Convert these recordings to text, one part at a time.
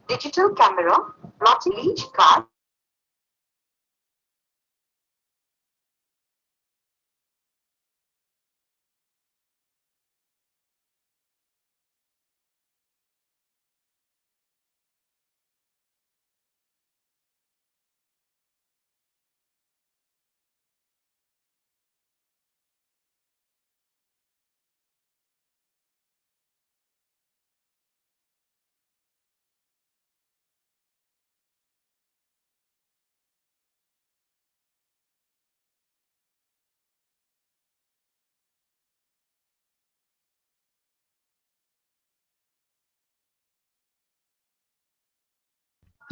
digital camera, plotting leach card,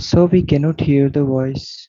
So we cannot hear the voice.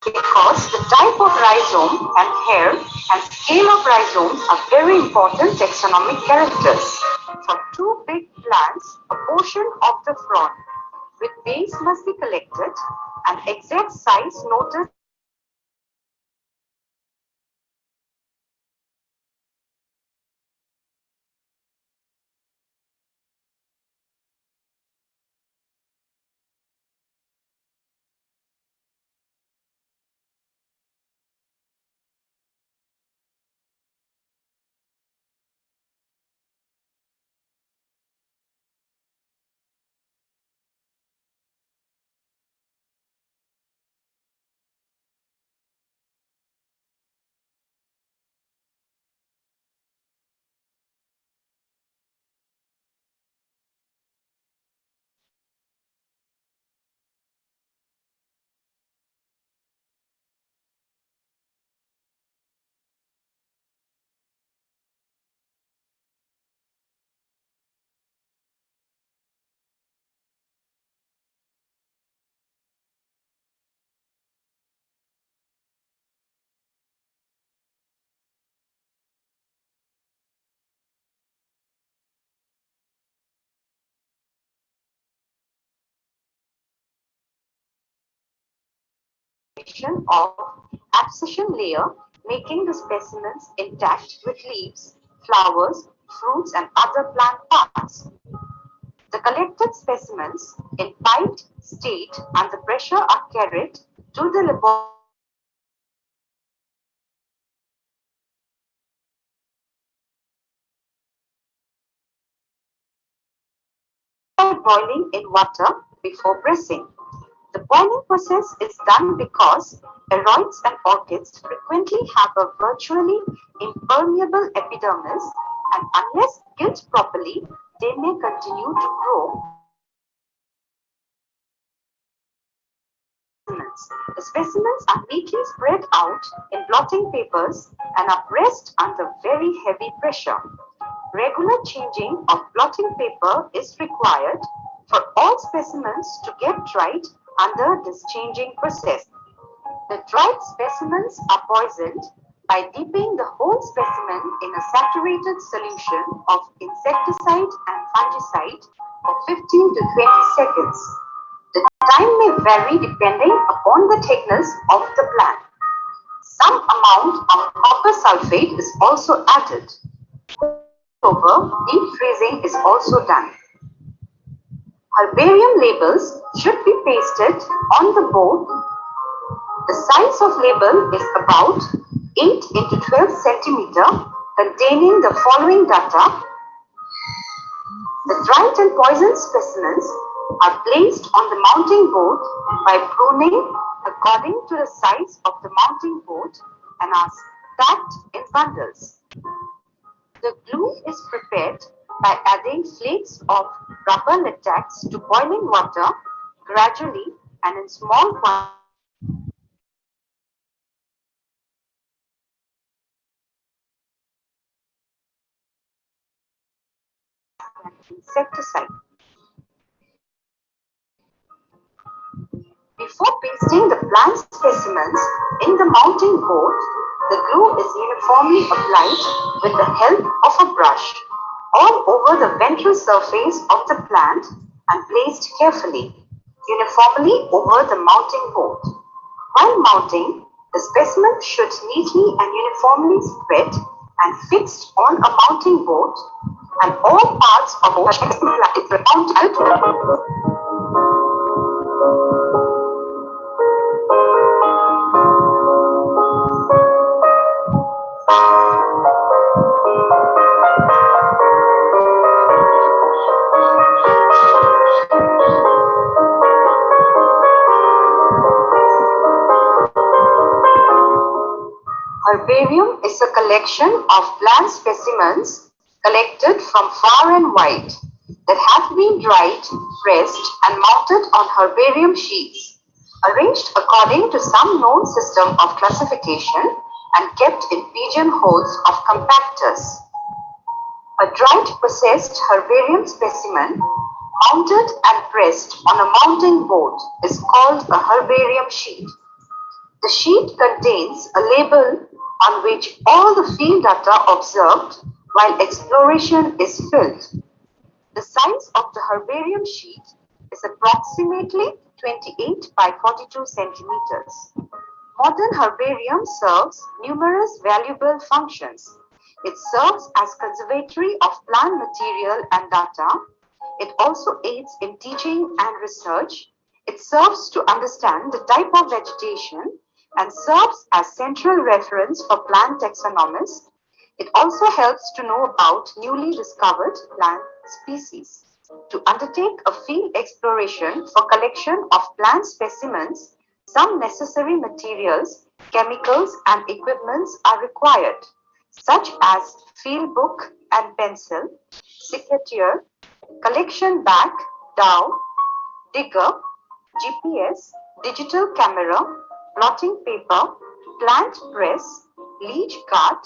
because the type of rhizome and hair and scale of rhizomes are very important taxonomic characters. For two big plants, a portion of the frond with base must be collected and exact size noted of abscission layer, making the specimens intact with leaves, flowers, fruits, and other plant parts. The collected specimens in piped state under pressure are carried to the laboratory by boiling in water before pressing. The boiling process is done because aroids and orchids frequently have a virtually impermeable epidermis, and unless killed properly, they may continue to grow. The specimens are neatly spread out in blotting papers and are pressed under very heavy pressure. Regular changing of blotting paper is required for all specimens to get dried under this changing process. The dried specimens are poisoned by dipping the whole specimen in a saturated solution of insecticide and fungicide for 15 to 20 seconds. The time may vary depending upon the thickness of the plant. Some amount of copper sulfate is also added. Moreover, deep freezing is also done. Herbarium labels should be pasted on the board. The size of label is about 8 into 12 centimeter, containing the following data. The dried and poisoned specimens are placed on the mounting board by pruning according to the size of the mounting board and are stacked in bundles. The glue is prepared by adding flakes of rubber latex to boiling water gradually and in small quantities. insecticide. Before pasting the plant specimens in the mounting board, the glue is uniformly applied with the help of a brush all over the ventral surface of the plant and placed carefully, uniformly over the mounting board. While mounting, the specimen should neatly and uniformly spread and fixed on a mounting board, and all parts of the specimen are mounted. Herbarium is a collection of plant specimens collected from far and wide that have been dried, pressed, and mounted on herbarium sheets, arranged according to some known system of classification and kept in pigeonholes of compactors. A dried processed herbarium specimen mounted and pressed on a mounting board is called a herbarium sheet. The sheet contains a label on which all the field data observed while exploration is filled. The size of the herbarium sheet is approximately 28 by 42 centimeters. Modern herbarium serves numerous valuable functions. It serves as conservatory of plant material and data. It also aids in teaching and research. It serves to understand the type of vegetation and serves as central reference for plant taxonomists. It also helps to know about newly discovered plant species. To undertake a field exploration for collection of plant specimens, some necessary materials, chemicals, and equipments are required, such as field book and pencil, secateurs, collection bag, dowel, digger, GPS, digital camera, blotting paper, plant press, leach guard,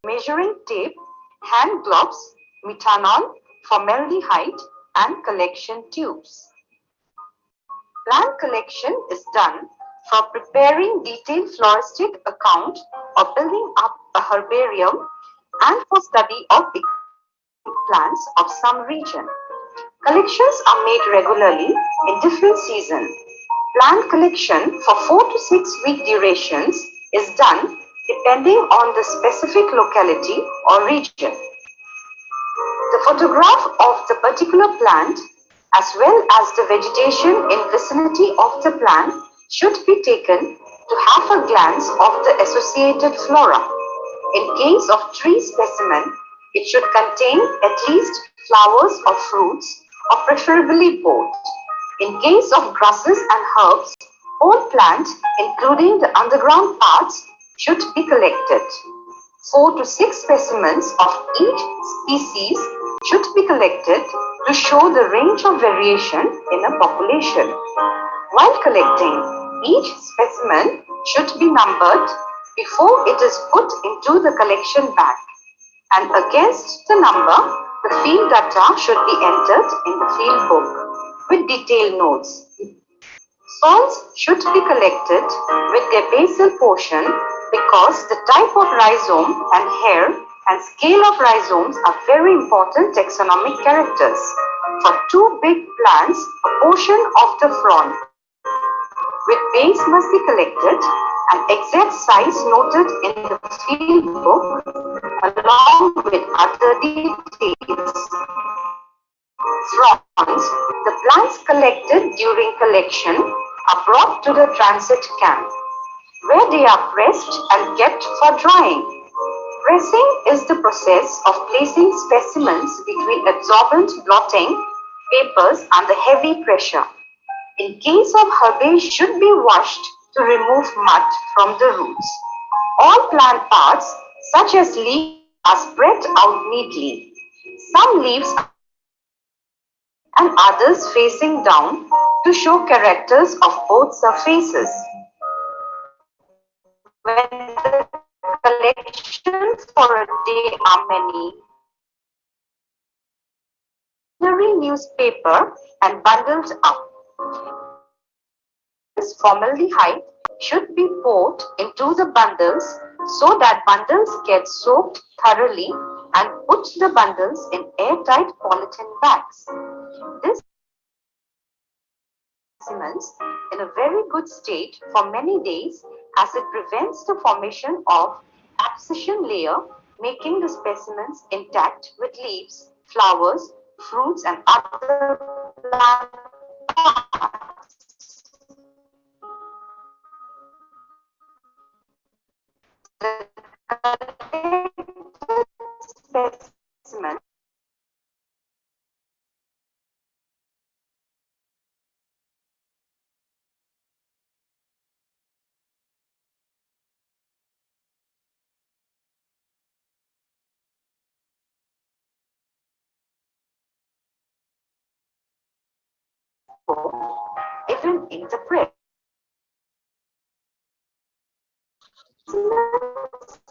measuring tape, hand gloves, methanol, formaldehyde, and collection tubes. Plant collection is done for preparing detailed floristic account or building up a herbarium and for study of plants of some region. Collections are made regularly in different seasons. Plant collection for 4 to 6 week durations is done depending on the specific locality or region. The photograph of the particular plant as well as the vegetation in vicinity of the plant should be taken to have a glance of the associated flora. In case of tree specimen, it should contain at least flowers or fruits, or preferably both. In case of grasses and herbs, whole plant, including the underground parts, should be collected. 4 to 6 specimens of each species should be collected to show the range of variation in a population. While collecting, each specimen should be numbered before it is put into the collection bag, and against the number, the field data should be entered in the field book with detailed notes. Soils should be collected with their basal portion because the type of rhizome and hair and scale of rhizomes are very important taxonomic characters. For two big plants, a portion of the frond with base must be collected and exact size noted in the field book along with other details. Fronds, the plants collected during collection are brought to the transit camp, where they are pressed and kept for drying. Pressing is the process of placing specimens between absorbent blotting papers under heavy pressure. In case of herbage, should be washed to remove mud from the roots. All plant parts, such as leaves, are spread out neatly. Some leaves and others facing down to show characters of both surfaces. When the collection for a day are many, ordinary newspaper and bundled up. Materials formaldehyde should be poured into the bundles so that bundles get soaked thoroughly and put the bundles in airtight polythene bags. This specimens in a very good state for many days as it prevents the formation of abscission layer, making the specimens intact with leaves, flowers, fruits and other plant parts. Even in the press.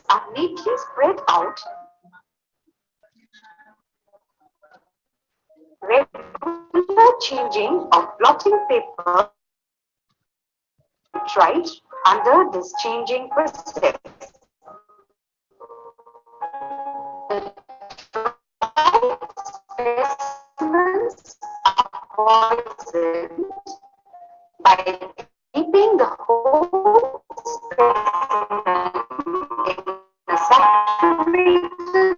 Are neatly spread out. Regular changing of blotting paper dried under this changing process. Specimens are poisoned by dipping the whole specimen in a saturated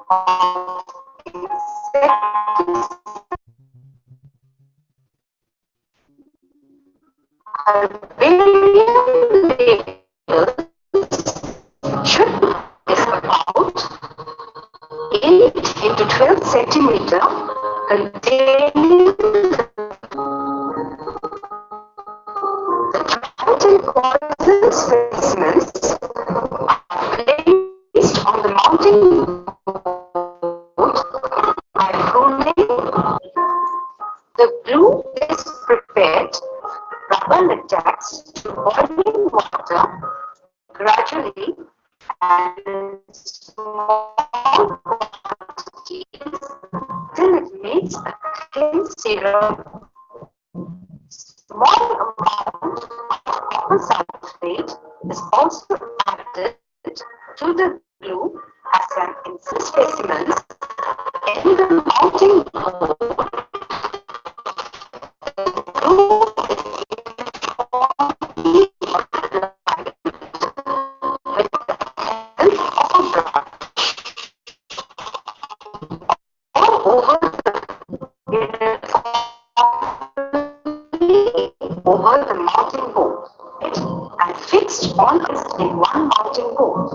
of insecticide. Harberium labels should is about 8 into 12 centimeter containing the poison specimens placed on the mounting board by pruning. The glue is prepared, rubber attached to boiling water gradually and in small quantities till it makes a thin serum. Small amount of copper sulfate is also added to the glue as an insert specimens in the mounting board. Glue is uniformly applied with the help of a brush all over over the mounting board and fixed on in one mounting board.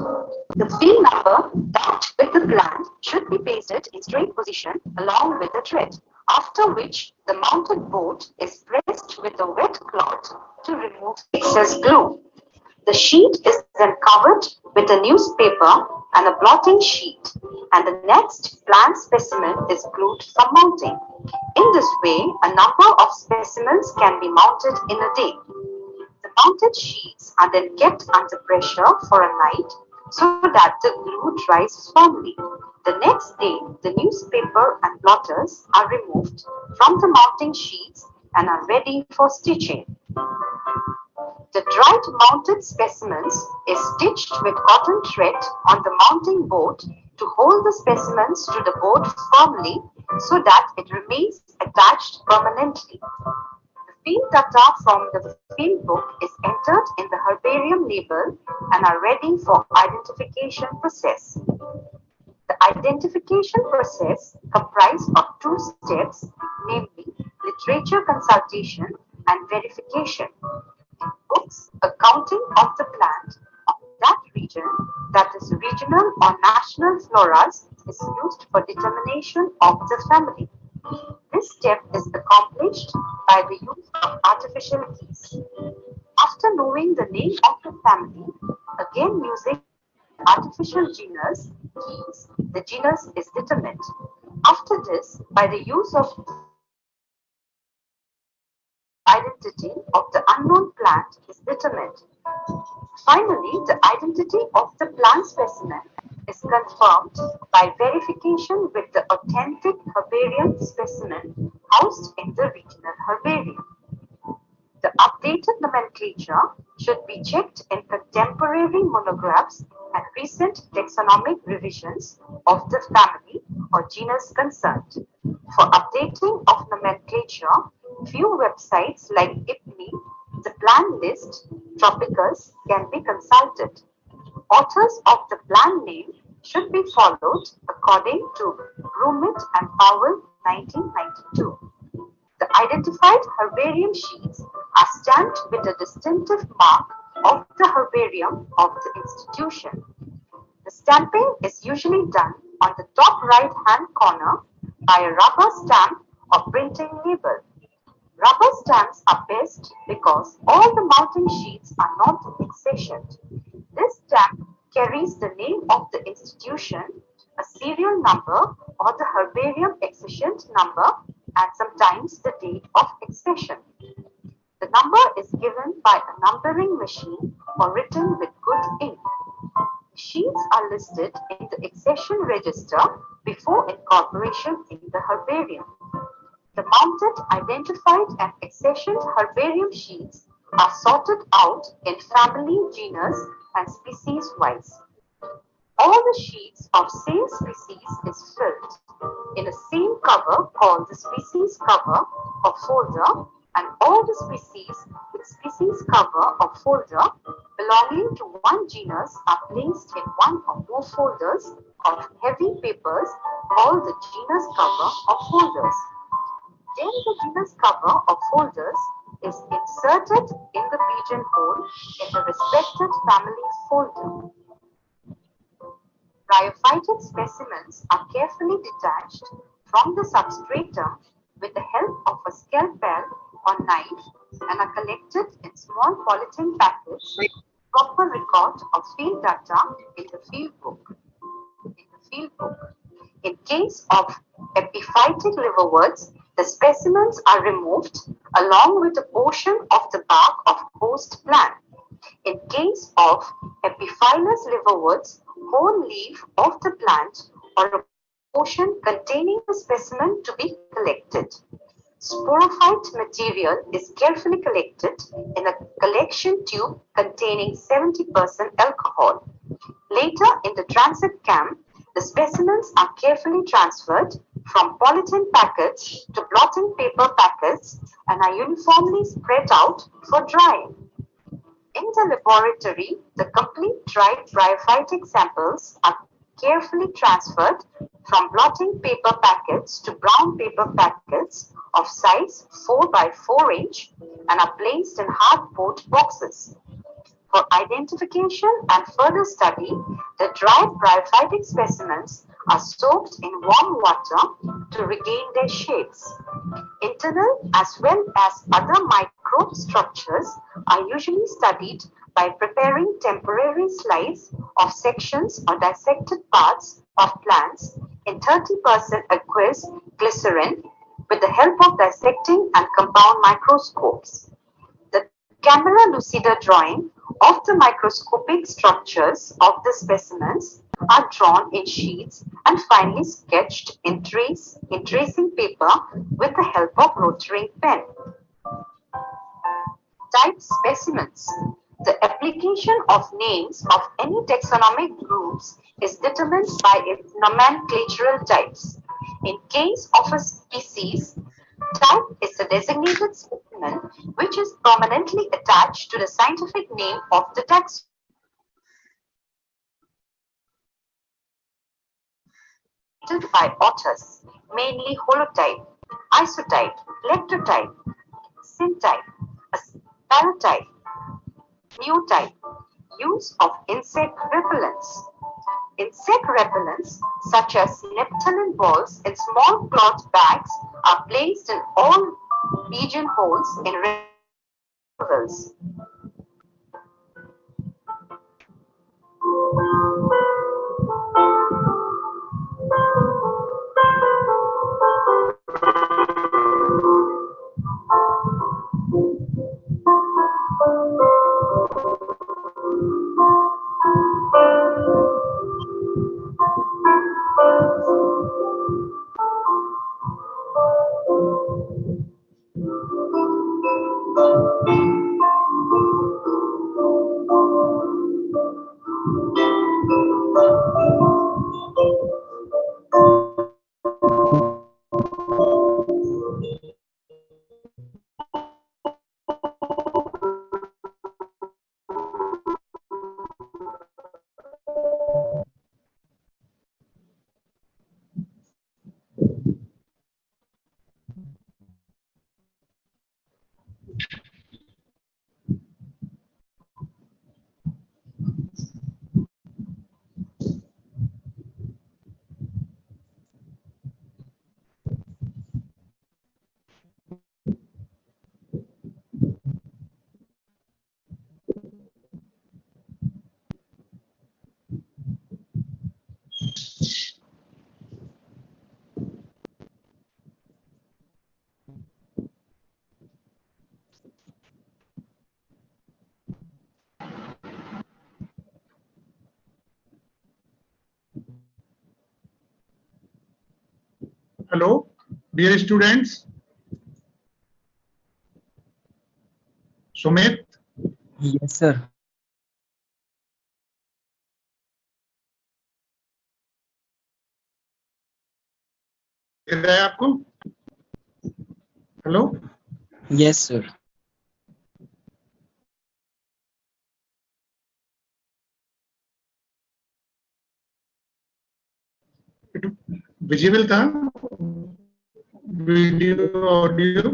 The field number docked with the plant should be pasted in straight position along with the thread, after which the mounted board is pressed with a wet cloth to remove excess glue. The sheet is then covered with a newspaper and a blotting sheet, and the next plant specimen is glued for mounting. In this way, a number of specimens can be mounted in a day. The mounted sheets are then kept under pressure for a night so that the glue dries firmly. The next day, the newspaper and blotters are removed from the mounting sheets and are ready for stitching. The dried mounted specimens is stitched with cotton thread on the mounting board to hold the specimens to the board firmly so that it remains attached permanently. The field data from the field book is entered in the herbarium label and are ready for identification process. The identification process comprised of two steps, namely literature consultation and verification. Books accounting of the plant of that region, that is regional or national floras, is used for determination of the family. This step is accomplished by the use of artificial keys. After knowing the name of the family, again using artificial genus keys, the genus is determined. After this, by the use of identity of the unknown plant is determined. Finally, the identity of the plant specimen is confirmed by verification with the authentic herbarium specimen housed in the regional herbarium. The updated nomenclature should be checked in contemporary monographs and recent taxonomic revisions of the family or genus concerned. For updating of nomenclature, few websites like IPNI, the Plant List, Tropicus can be consulted. Authors of the plant name should be followed according to Grumit and Powell 1992. The identified herbarium sheets are stamped with a distinctive mark of the herbarium of the institution. The stamping is usually done on the top right hand corner by a rubber stamp or printing label. Rubber stamps are best because all the mounting sheets are not accessioned. This stamp carries the name of the institution, a serial number or the herbarium accessioned number, and sometimes the date of accession. The number is given by a numbering machine or written with good ink. Sheets are listed in the accession register before incorporation in the herbarium. The mounted, identified, and accessioned herbarium sheets are sorted out in family, genus, and species wise. All the sheets of same species is filled in a same cover called the species cover or folder, and all the species with species cover or folder belonging to one genus are placed in one or more folders of heavy papers called the genus cover or folders. Then the genus cover of folders is inserted in the pigeonhole in the respected family folder. Bryophytic specimens are carefully detached from the substratum with the help of a scalpel or knife and are collected in small polythene packets. Proper record of field data in the field book. In case of epiphytic liverworts, the specimens are removed along with a portion of the bark of host plant. In case of epiphyllous liverworts, whole leaf of the plant or a portion containing the specimen to be collected. Sporophyte material is carefully collected in a collection tube containing 70% alcohol. Later in the transit camp, the specimens are carefully transferred from polythene packets to blotting paper packets and are uniformly spread out for drying. In the laboratory, the complete dried bryophytic samples are carefully transferred from blotting paper packets to brown paper packets of size 4 by 4 inch and are placed in hardboard boxes. For identification and further study, the dried bryophytic specimens are soaked in warm water to regain their shapes. Internal as well as other microstructures are usually studied by preparing temporary slices of sections or dissected parts of plants in 30% aqueous glycerin with the help of dissecting and compound microscopes. The camera lucida drawing of the microscopic structures of the specimens are drawn in sheets and finally sketched in tracing paper with the help of rotary pen. Type specimens. The application of names of any taxonomic groups is determined by its nomenclatural types. In case of a species, type is a designated specimen which is permanently attached to the scientific name of the taxon. By authors, mainly holotype, isotype, lectotype, syntype, paratype, neotype, use of insect repellents. Insect repellents, such as naphthalene balls in small cloth bags, are placed in all pigeonholes in intervals. Hello, dear students. Sumit, Yes, sir. दिख रहा है आपको? Hello. Yes, sir. It visible था? Video, audio.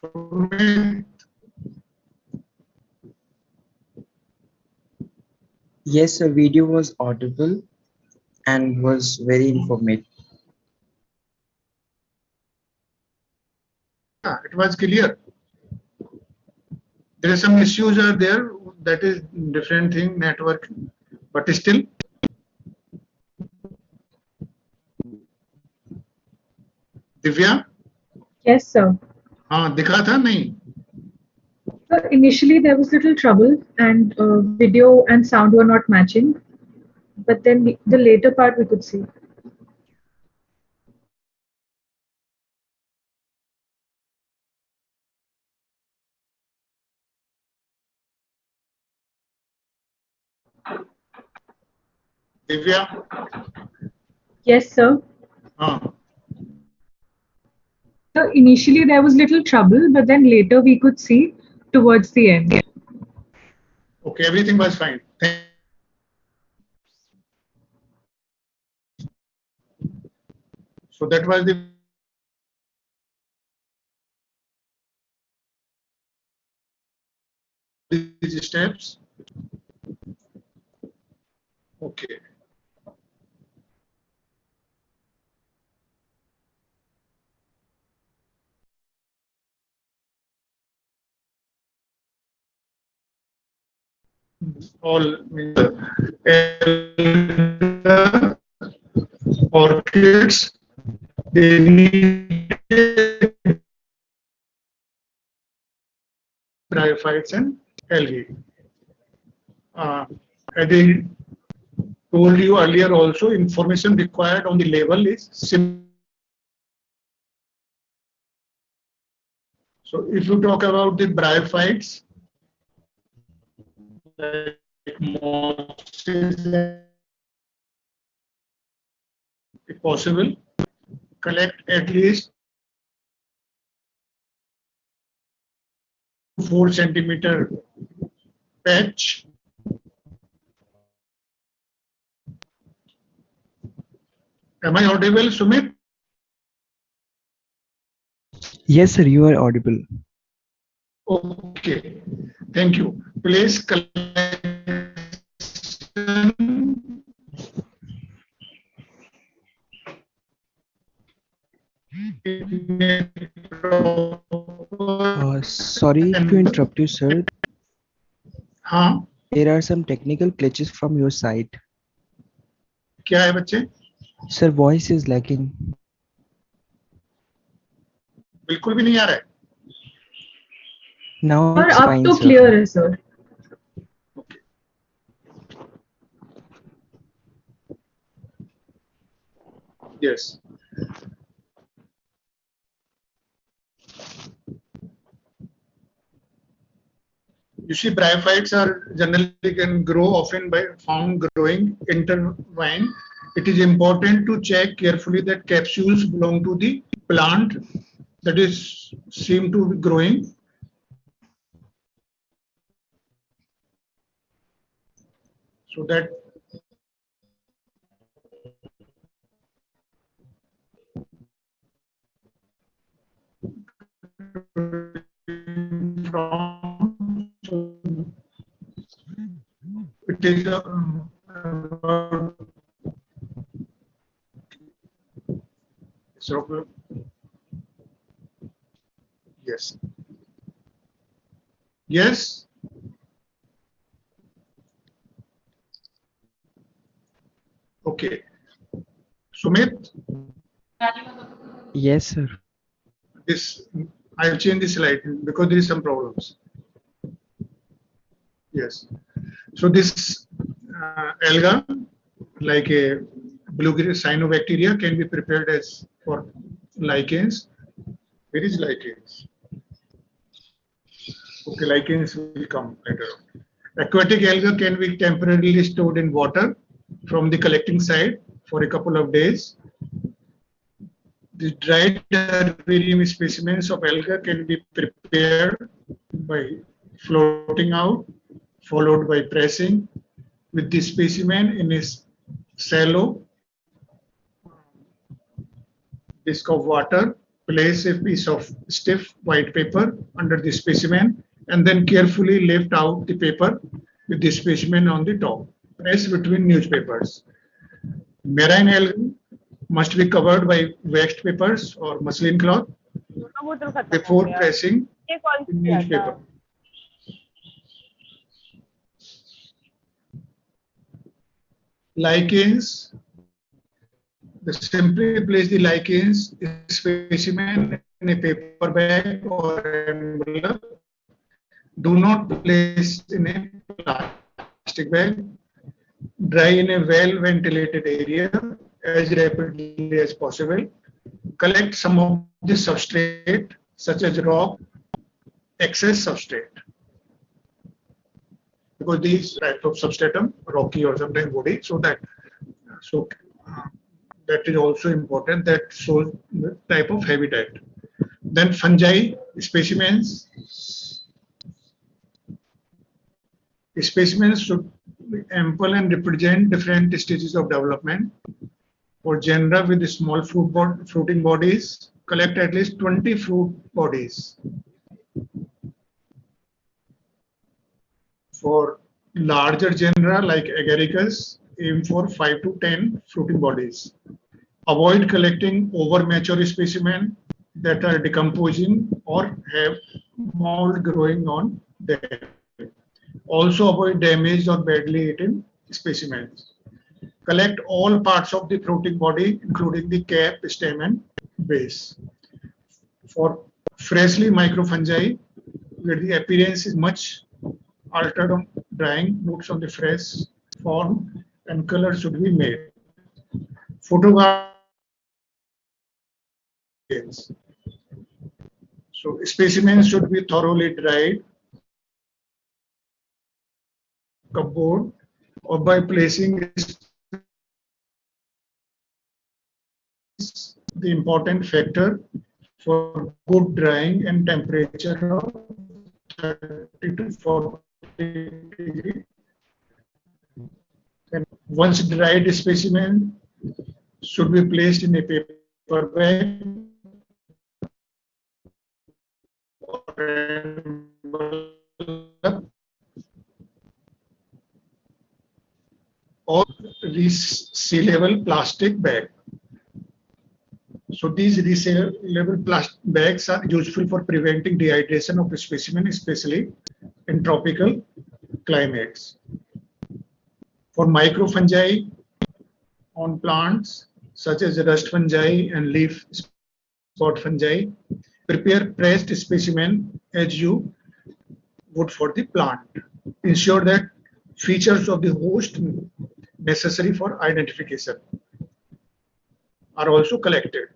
Sumit, Yes, sir. Video was audible and was very informative. it was clear. There are some issues are there. That is different thing, network. But still, Divya, Yes, sir. हाँ दिखा था नहीं? So initially there was little trouble and video and sound were not matching, but then the later part we could see. Divya, Yes, sir. हाँ. So initially there was little trouble, but then later we could see towards the end. Okay, everything was fine. So that was these steps. Okay. All orchids, they need bryophytes and algae. As I told you earlier also, information required on the label is simple. So if you talk about the bryophytes, like mosses, if possible, collect at least 4 centimeter patch. Am I audible, Sumit? Yes, sir. You are audible. Okay, thank you. Place collection in a proper Sorry to and interrupt you, sir. हाँ There are some technical glitches from your side. क्या है बच्चे? Sir, voice is lagging. बिल्कुल भी नहीं आ रहा है. Now Or it's up fine, to sir. clear, sir. Okay. Yes. You see, bryophytes are generally can grow often by found growing intertwined. It is important to check carefully that capsules belong to the plant that is seem to be growing. So that from so it is so yes. Yes. Okay. Sumit, Yes, sir. this I'll change the slide because there is some problems. Yes. So this alga, like a blue-green cyanobacteria, can be prepared as for lichens. Where is lichens? Okay, lichens will come later on. Aquatic alga can be temporarily stored in water from the collecting site for a couple of days. The dried herbarium specimens of alga can be prepared by floating out, followed by pressing with the specimen in a shallow disk of water. Place a piece of stiff white paper under the specimen and then carefully lift out the paper with the specimen on the top. Press between newspapers. Marine algae must be covered by waxed papers or muslin cloth before pressing the newspaper. Lichens, the simply place the lichens specimen in a paper bag or envelope. Do not place in a plastic bag. Dry in a well-ventilated area as rapidly as possible. Collect some of the substrate, such as rock, excess substrate. Because these types of substratum, rocky or sometimes woody, so that is also important. That shows the type of habitat. Then fungi specimens. Specimens should be ample and represent different stages of development. For genera with small fruiting bodies, collect at least 20 fruit bodies. For larger genera like agaricus, aim for 5 to 10 fruiting bodies. Avoid collecting over mature specimens that are decomposing or have mold growing on them. Also avoid damaged or badly eaten specimens. Collect all parts of the fruiting body, including the cap, stem, and base. For freshly microfungi, where the appearance is much altered on drying, notes on the fresh form and color should be made. Photographs. So specimens should be thoroughly dried, cupboard, or by placing the important factor for good drying and temperature of 30 to 40 degrees. And once dried specimen should be placed in a paper bag or resealable plastic bag. So these resealable plastic bags are useful for preventing dehydration of the specimen, especially in tropical climates. For microfungi on plants such as rust fungi and leaf spot fungi, prepare pressed specimen as you would for the plant. Ensure that features of the host necessary for identification are also collected.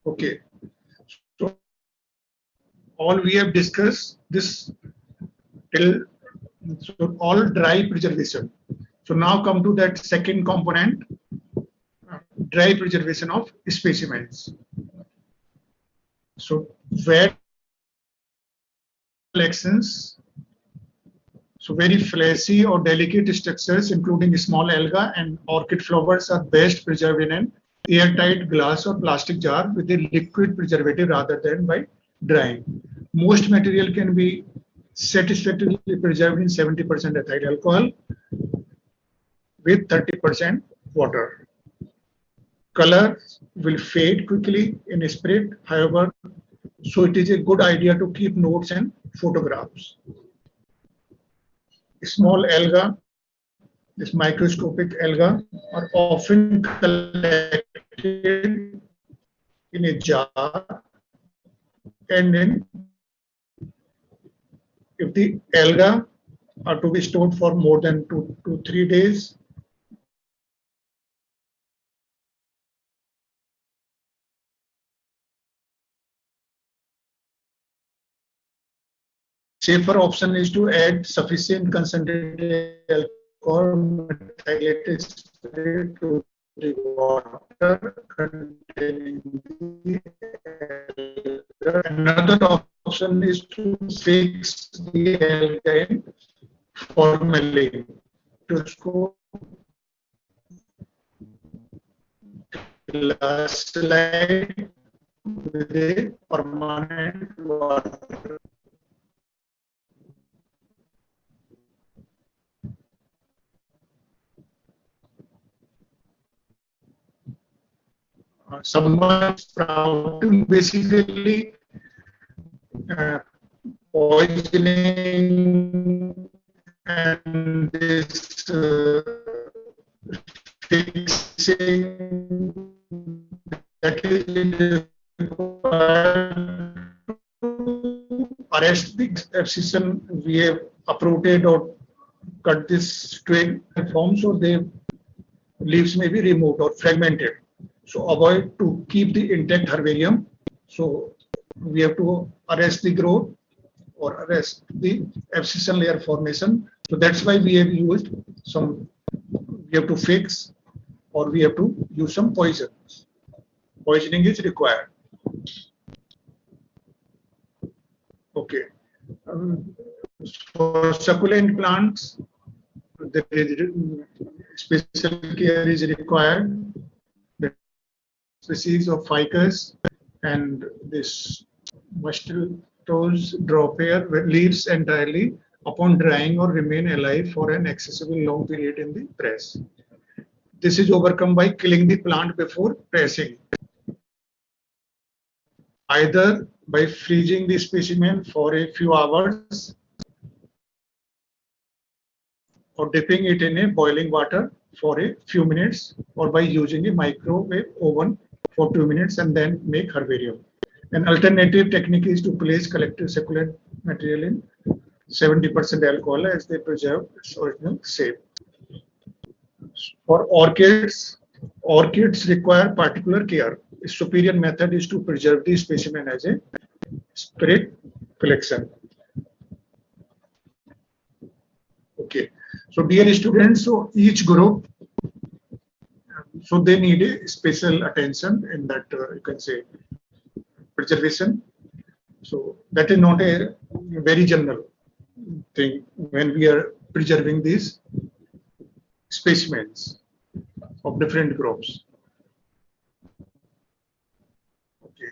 Okay, so all we have discussed this till so all dry preservation. So now come to that second component, dry preservation of specimens. So wet collections, so very fleshy or delicate structures including small alga and orchid flowers are best preserved in an airtight glass or plastic jar with a liquid preservative rather than by drying. Most material can be satisfactorily preserved in 70% ethyl alcohol with 30% water. Color will fade quickly in spirit, however, so it is a good idea to keep notes and photographs. Small alga This microscopic alga are often collected in a jar, and if the alga are to be stored for more than 2 to 3 days, safer option is to add sufficient concentrated alcohol methylated spirit to the water containing the alga. Another option is to fix the alga in formalin to score glass slide with a permanent water. Someone sprouting basically uh, poisoning and this fixing that is arrest the abscission. We have uprooted or cut this twig and form so the leaves may be removed or fragmented. So avoid to keep the intact herbarium. So we have to arrest the growth or arrest the abscission layer formation. So that's why we have used some, we have to fix or we have to use some poison. Poisoning is required. Okay. For succulent plants, there is special care is required. The species of ficus and this mustatoes drop hair leaves entirely upon drying or remain alive for an excessively long period in the press. This is overcome by killing the plant before pressing, either by freezing the specimen for a few hours or dipping it in a boiling water for a few minutes, or by using a microwave oven for 2 minutes and then make herbarium. An alternative technique is to place collected succulent material in 70% alcohol as they preserve its original shape. For orchids require particular care. A superior method is to preserve the specimen as a spirit collection. Okay. So dear students, so each group, so they need a special attention in that you can say preservation. So that is not a very general thing when we are preserving these specimens of different groups. Okay.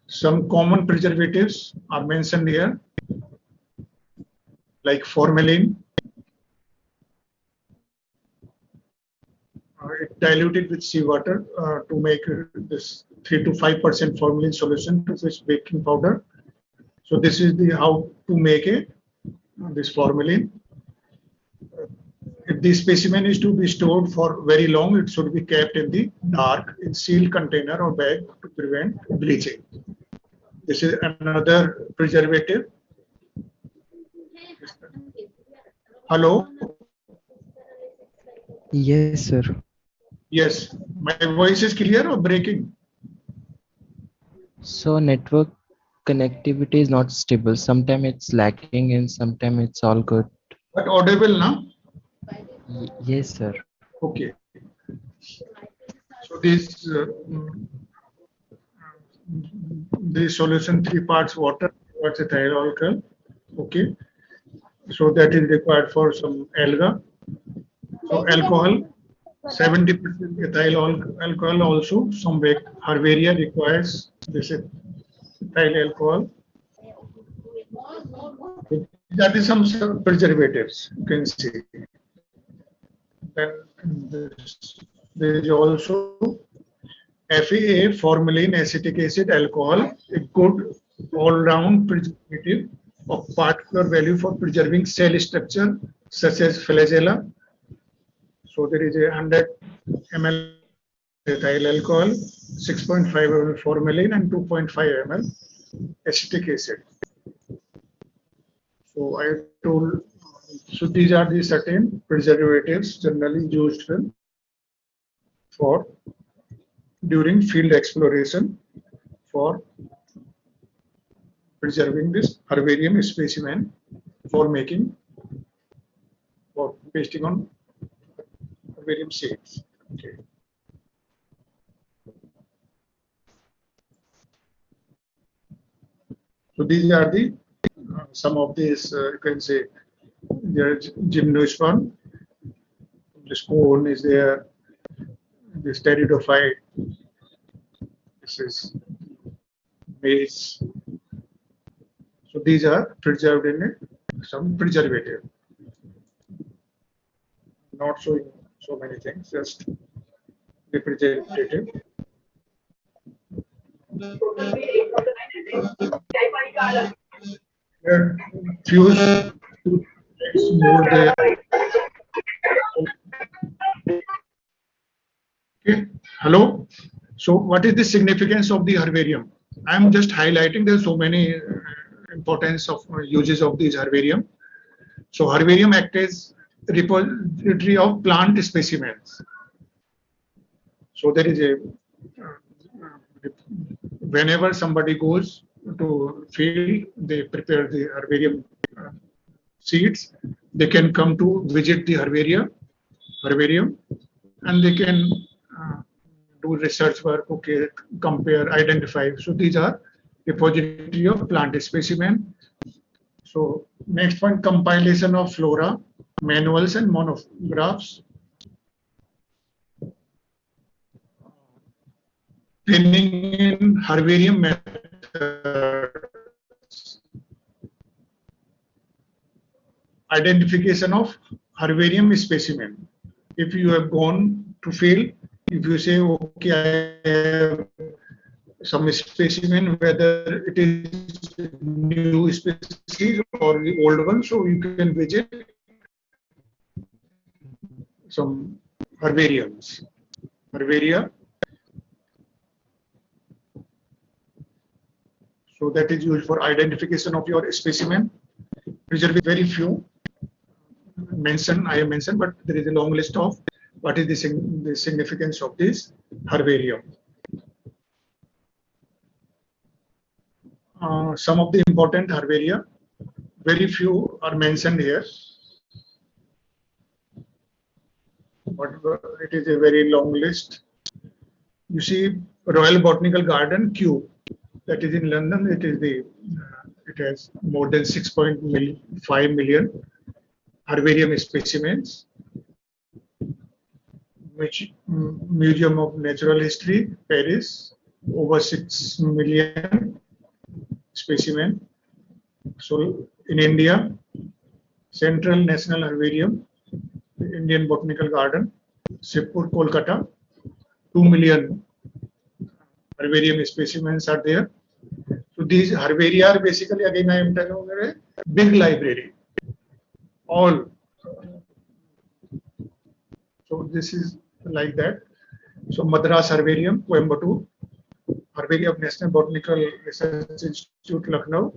Some common preservatives are mentioned here, like formalin. It diluted with seawater to make this 3 to 5% formalin solution to this baking powder. So this is the how to make it this formalin. If the specimen is to be stored for very long, it should be kept in the dark in sealed container or bag to prevent bleaching. This is another preservative. Hello? Yes, sir. Yes. My voice is clear or breaking? So network connectivity is not stable. Sometimes it's lacking and sometimes it's all good. But audible now? Yes, sir. Okay. So this the solution 3 parts water, what's ethyl alcohol. Okay. So that is required for some alga. So alcohol, 70% ethyl alcohol also. Some herbaria requires this ethyl alcohol. That is some preservatives you can see. Then there is also FAA, formalin, acetic acid, alcohol, a good all-round preservative of particular value for preserving cell structure such as flagella, So there is a 100 ml ethyl alcohol, 6.5 ml formalin, and 2.5 ml acetic acid. So I told, so these are the certain preservatives generally used for during field exploration for preserving this herbarium specimen for making or pasting on herbarium seeds. Okay. So these are the some of these you can say there gymnosperm. This cone is there. This pteridophyte. This is maize. So these are preserved in some preservative. Not showing so many things, just the preservative. There few more there. Okay. Hello. So what is the significance of the herbarium? I am just highlighting there's so many importance of uses of these herbarium. So herbarium act as repository of plant specimens. So there is a whenever somebody goes to field, they prepare the herbarium seeds. They can come to visit the herbarium, and they can uh, do research work. Okay, compare, identify. So these are repository of plant specimen. So next one, compilation of flora, manuals and monographs. Training in herbarium methods. Identification of herbarium specimen. If you have gone to field, if you say, okay, I have some specimen, whether it is new species or the old one, so you can visit some herbariums. Herbaria. So that is used for identification of your specimen. Preserve very few I have mentioned, but there is a long list of what is the significance of this herbarium. Some of the important herbaria, very few are mentioned here, but it is a very long list. You see, Royal Botanical Garden, Kew, that is in London. It is it has more than 6.5 million herbarium specimens. Museum of Natural History, Paris, over 6 million specimen. So in India, Central National Herbarium, Indian Botanical Garden, Shivpur, Kolkata, 2 million herbarium specimens are there. So these herbaria are basically, again I am telling you, a big library. All. So this is like that. So Madras Herbarium, Coimbatore, Herbarium of National Botanical Research Institute, Lucknow.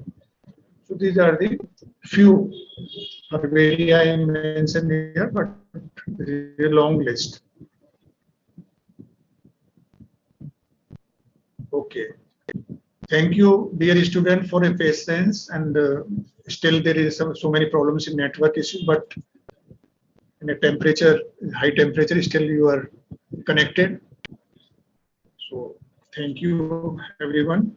So these are the few herbaria I mentioned here, but there is a long list. Okay. Thank you, dear student, for your patience. And still there is so many problems in network issue, but in a temperature, high temperature, still you are connected. So thank you, everyone.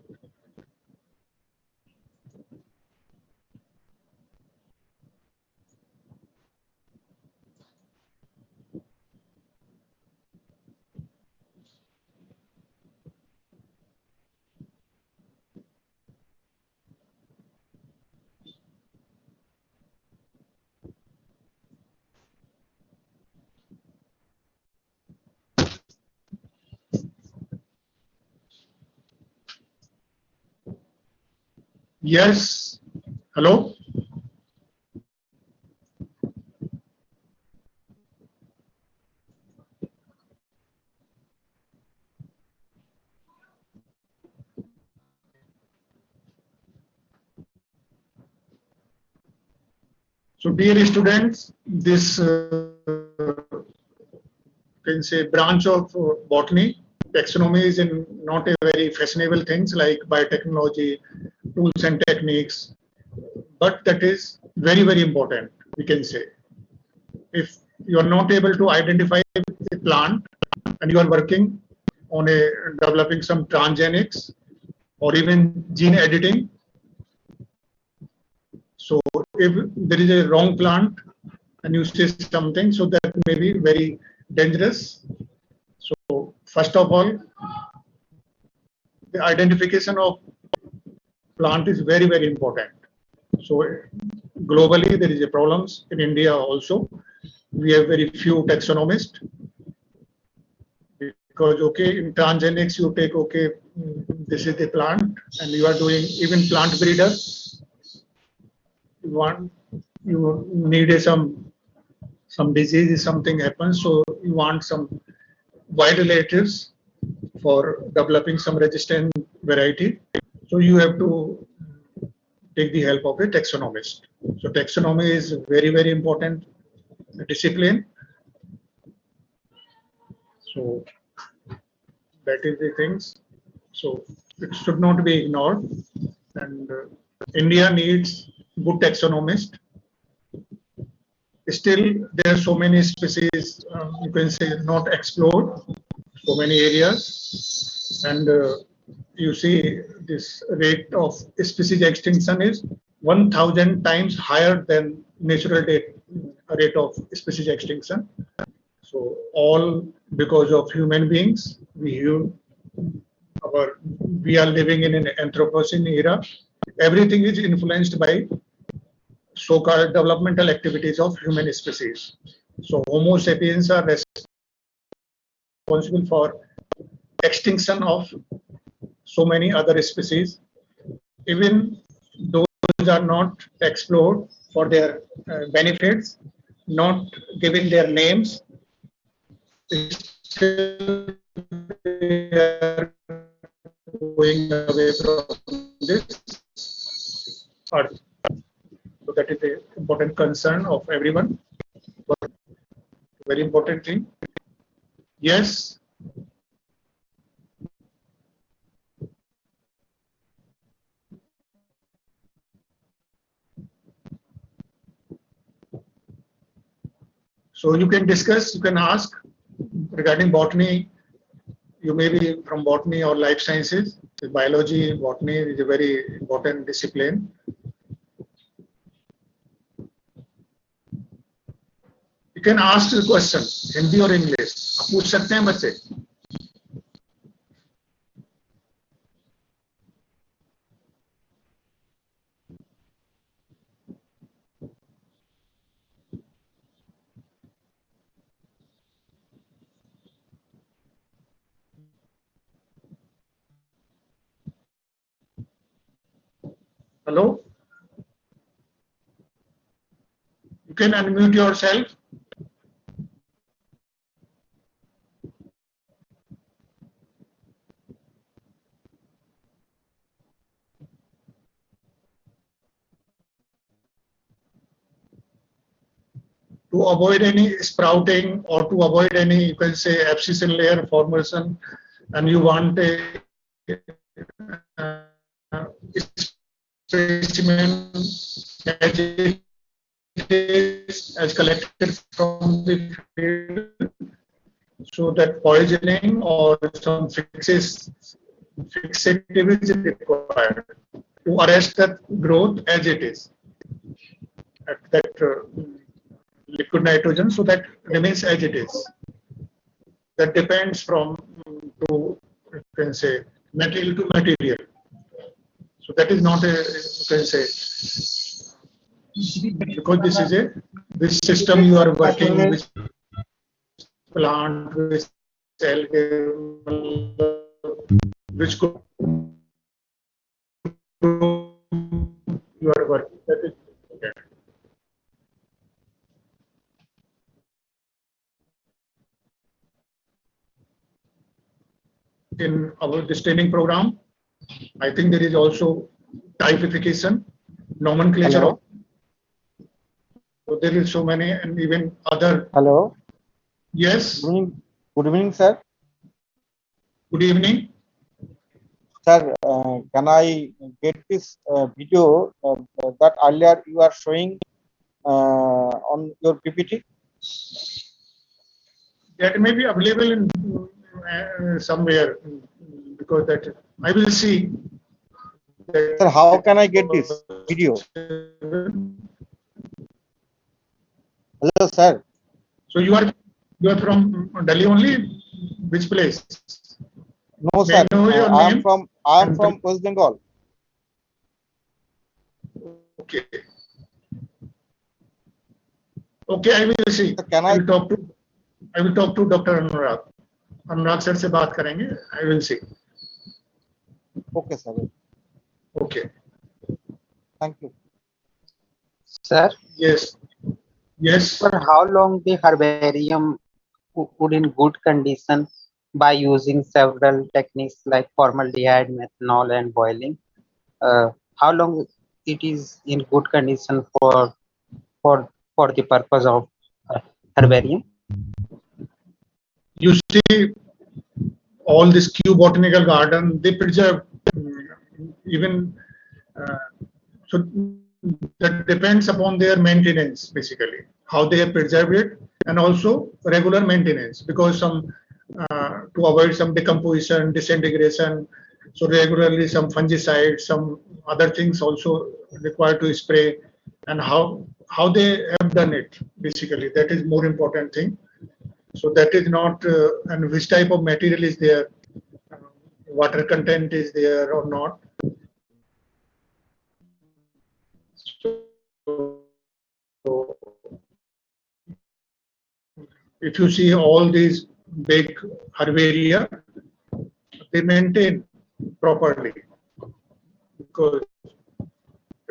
Yes. Hello. So dear students, this can say branch of botany, taxonomy is in not a very fashionable things like biotechnology, tools and techniques, but that is very, very important, we can say. If you are not able to identify a plant and you are working on a developing some transgenics or even gene editing, so if there is a wrong plant and you say something, so that may be very dangerous. So first of all, the identification of plant is very, very important. So globally there is a problems in India also. We have very few taxonomists because okay, in transgenics you take okay, this is the plant and you are doing even plant breeder. You need some disease, something happens, so you want some wide relatives for developing some resistant variety. So you have to take the help of a taxonomist. So taxonomy is very, very important discipline. So that is the things. So it should not be ignored. And India needs good taxonomist. Still, there are so many species, you can say, not explored, so many areas. And you see this rate of species extinction is 1,000 times higher than natural rate of species extinction. So all because of human beings, we are living in an Anthropocene era. Everything is influenced by so-called developmental activities of human species. So Homo sapiens are responsible for extinction of so many other species. Even those are not explored for their benefits, not given their names, still they are going away from this earth. So that is the important concern of everyone. But very important thing. Yes. So you can discuss, you can ask regarding botany. You may be from botany or life sciences. Biology, botany is a very important discipline. You can ask the question, Hindi or English. आप पूछ सकते हैं बच्चे. Hello? You can unmute yourself. To avoid any sprouting or to avoid any, you can say, abscission layer formation, and you want a specimen as it is as collected from the field, so that poisoning or some fixative is required to arrest that growth as it is at that liquid nitrogen, so that remains as it is. That depends from to, you can say, material to material. So that is not a, you can say, because this system you are working with plant, with cell, which could you are working. That is okay. In our this training program, I think there is also typification, nomenclature. Hello? there is so many, and even other. Hello. Yes. Good evening, sir. Good evening. Sir, can I get this video that earlier you are showing on your PPT? That may be available in somewhere, because that I will see. Sir, how can I get this video? Hello, sir. So you are from Delhi only? Which place? No, May I sir. know your I name? am from West Bengal. Okay. Okay, I will see. Sir, can I? I will talk to Dr. Anurag. Anurag sir से बात करेंगे. I will see. Okay, sir. Okay. Thank you. Sir, Yes. Yes. for how long the herbarium would in good condition by using several techniques like formaldehyde, methanol, and boiling? How long it is in good condition for the purpose of herbarium? You see, all this Kew Botanical Garden, they preserve even so that depends upon their maintenance, basically how they have preserved it, and also regular maintenance, because some to avoid some decomposition, disintegration, so regularly some fungicides, some other things also required to spray, and how they have done it, basically that is more important thing. So that is not and which type of material is there, water content is there or not. So if you see all these big herbaria, they maintain properly, because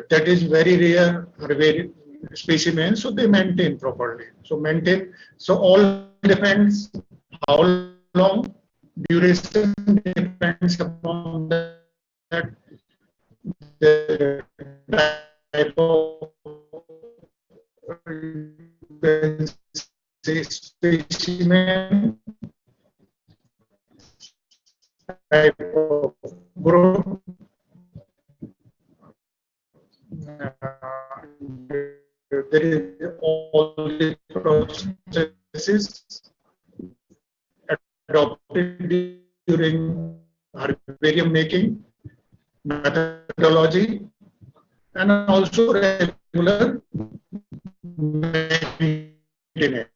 that is very rare herbarium specimen, so they maintain properly. So all depends how long, duration depends upon that, the type of specimen, type of growth, there is all the processes adopted during herbarium making, methodology, and also regular maintenance.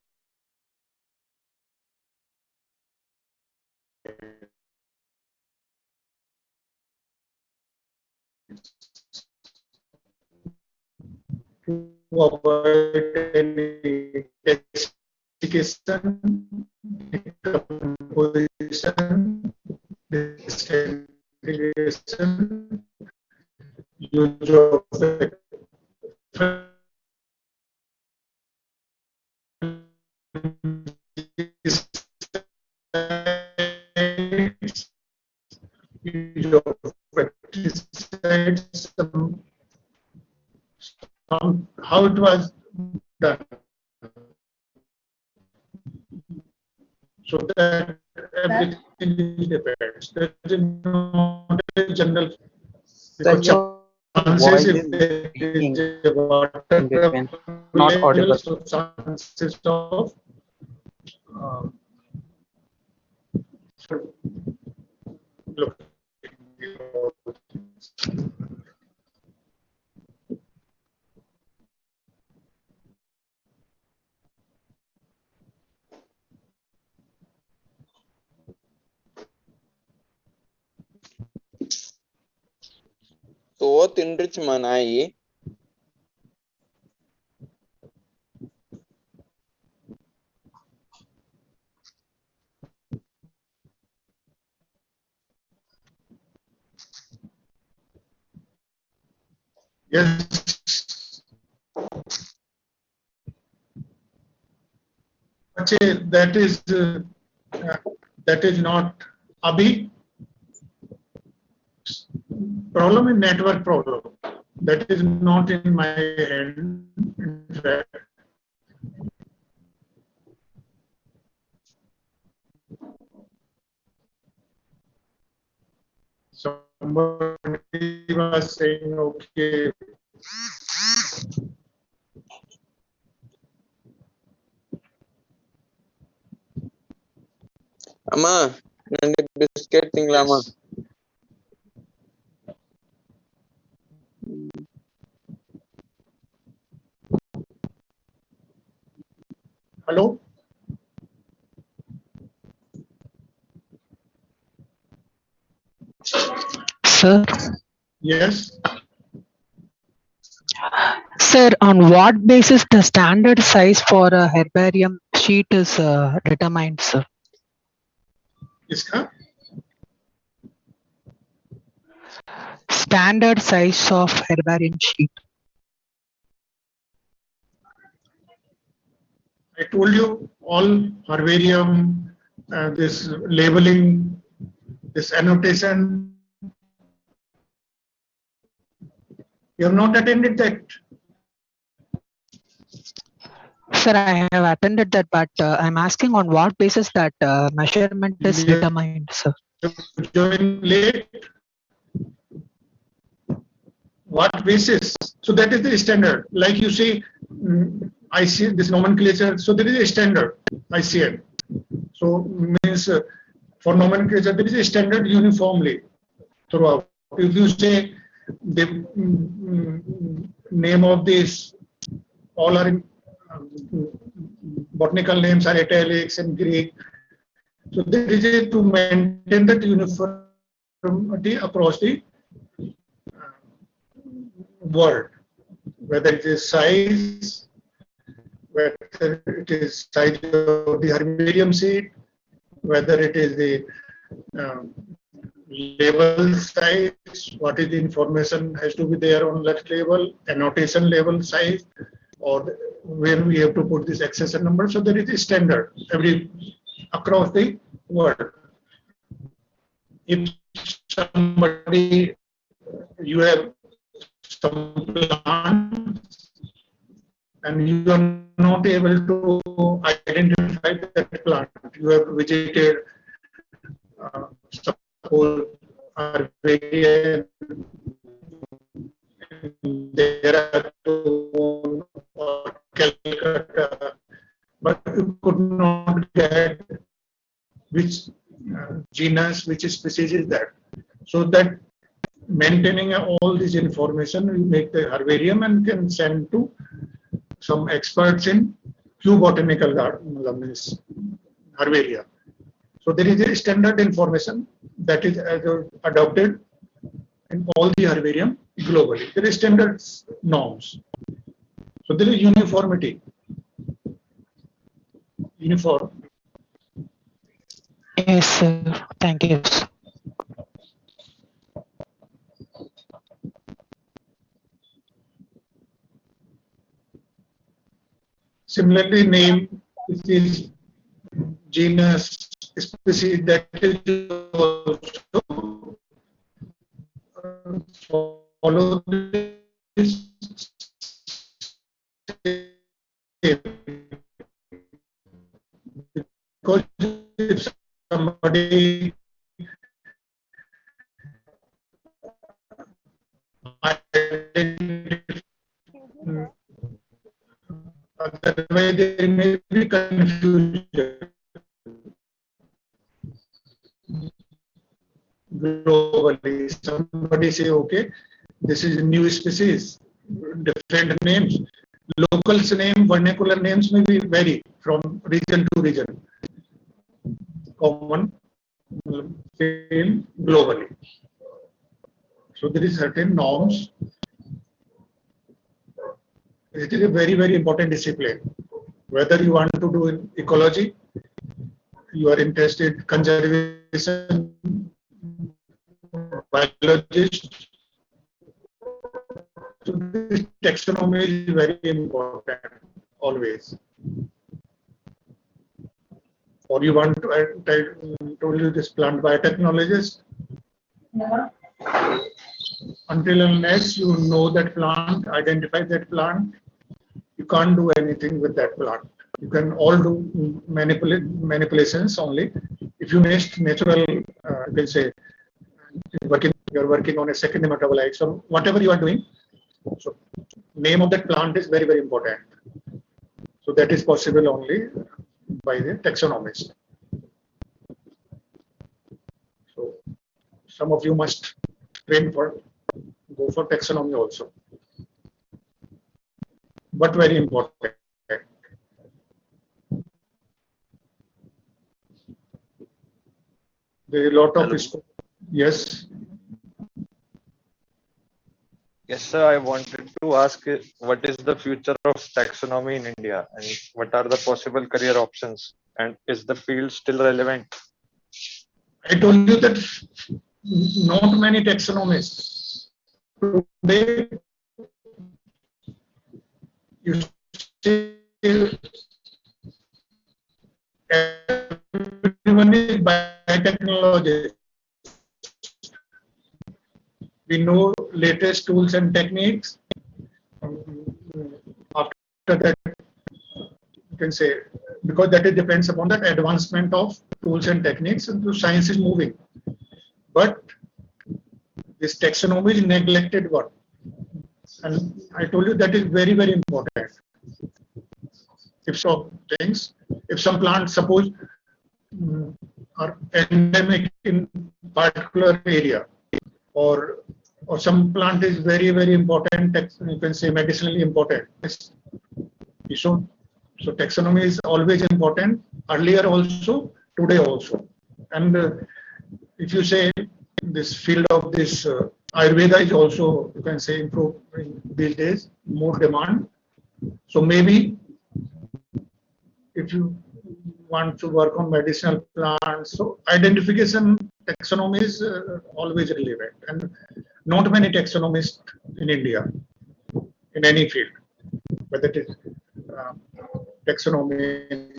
To avoid any desiccation, decomposition, disintegration, use of use of pesticides, how it was done. So that everything depends. There is not a general, Sir, because your chances voice if is there breaking is a water in between, not level, audible. so chances of so look. So tinrich manai. Yes. That is not Abhi. Problem is network problem. That is not in my hand. In fact, Somebody was saying, okay. Amma, nanti biscuit tinggal amma. Yes. Hello? Sir, Yes. sir, on what basis the standard size for a herbarium sheet is determined, sir? Iska? Standard size of herbarium sheet. I told you all herbarium, this labeling, this annotation. You have not attended that. Sir, I have attended that, but I'm asking on what basis that measurement is You determined, sir. join late. What basis? So that is the standard. Like you say, I see this nomenclature. So there is a standard, ICN. So means for nomenclature, there is a standard uniformly throughout. If you say the name of this, all are in, botanical names are italics and Greek. So there is a to maintain that uniformity across the world, whether it is size, whether it is size of the herbarium seed, whether it is the label size, what is the information has to be there on that label, annotation label size, or where we have to put this accession number. So there is a standard across the world. If somebody, you have some plants and you are not able to identify that plant, you have visited, suppose, Armenia, Dehradun or Calcutta, but you could not get which genus, which species is that. So that maintaining all this information, we make the herbarium and can send to some experts in Kew Botanical Gardens, herbaria. So there is a standard information that is adopted in all the herbarium globally. There is standard norms. So there is uniformity. Uniform. Yes, sir. Thank you. Similarly, name, which is genus, species, that is also follow this because if somebody otherwise there may be confusion globally. Somebody say, okay, this is a new species, different names. Locals name, vernacular names may be vary from region to region. Common same globally. So there is certain norms. It is a very, very important discipline. Whether you want to do in ecology, you are interested conservation, biologist. So this taxonomy is very important always. Or you want to, I told you this plant biotechnologist. Until unless you know that plant, identify that plant, you can't do anything with that plant. You can all do manipulations only. If you nest natural, you can say you're working on a second metabolite, so whatever you are doing, so name of that plant is very, very important. So that is possible only by the taxonomist. So some of you must go for taxonomy also, but very important. There are a lot of yes. Yes, sir. I wanted to ask what is the future of taxonomy in India and what are the possible career options, and is the field still relevant? I told you that not many taxonomists today. You see, everyone is biotechnologist. We know latest tools and techniques. After that, you can say, because that it depends upon the advancement of tools and techniques, and the science is moving. But this taxonomy is neglected one. And I told you that is very, very important. If some things, if some plants, suppose, are endemic in particular area, or some plant is very, very important, you can say medicinally important. So taxonomy is always important, earlier also, today also. And if you say this field of this Ayurveda is also, you can say, improving these days, more demand. So maybe if you want to work on medicinal plants, so identification taxonomy is always relevant, and not many taxonomists in India in any field, whether it is taxonomy,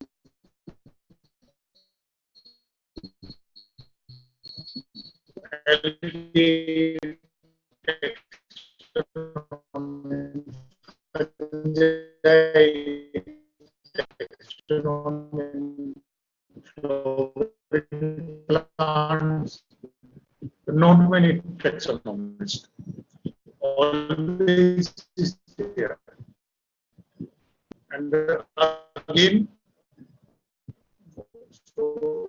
LD, taxonomy, plants, not many taxonomists. Always is there. And again, so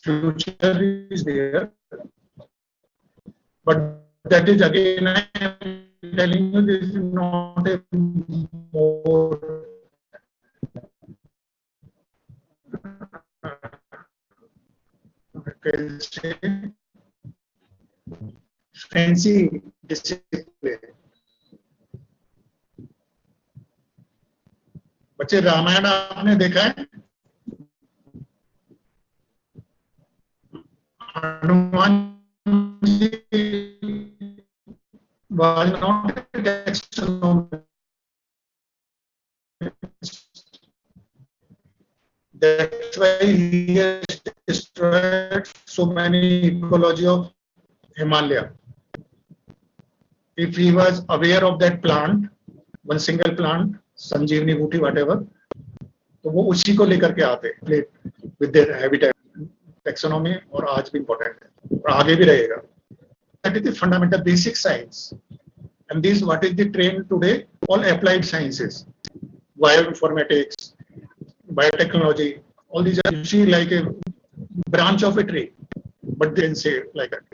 future is there, but that is again, I am telling you, this is not a more I can say fancy discipline. बच्चे रामायण आपने देखा है? Hanuman ji was not a taxonomist. That's why he has destroyed so many ecology of Himalaya. If he was aware of that plant, one single plant, संजीवनी बूटी whatever, तो वो उसी को लेकर के आते with their habitat. Taxonomy और आज भी important है और आगे भी रहेगा. That is the fundamental basic science, and this what is the trend today? All applied sciences, bioinformatics, biotechnology, all these are, you see, like a branch of a tree, but they can say it like that.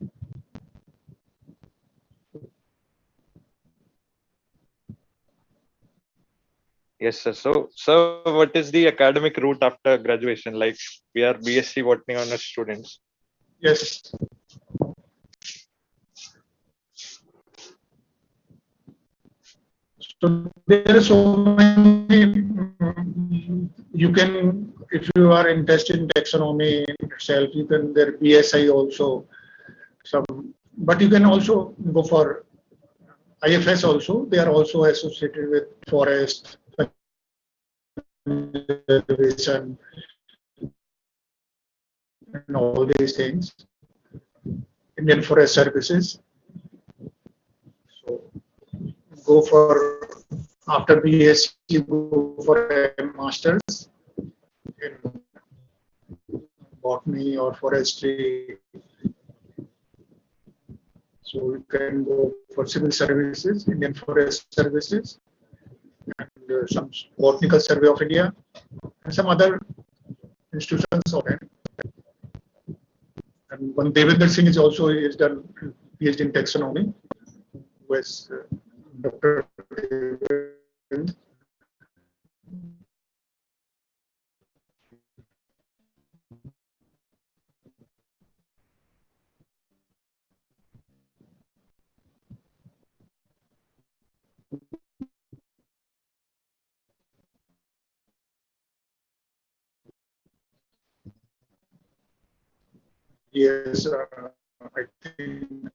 Yes, sir. So what is the academic route after graduation? Like, we are BSc Botany honors students. Yes. So there are so many. You can, if you are interested in taxonomy itself, you can there BSI also. Some, but you can also go for IFS also. They are also associated with forest conservation and all these things. Indian Forest Services. So go for, after BSc, go for a master's in botany or forestry So you can go for civil services, Indian Forest Services, and some Botanical Survey of India, and some other institutions of it. And one Devendra Singh is also is done PhD in taxonomy, who is Dr. Devendra. Yes, I think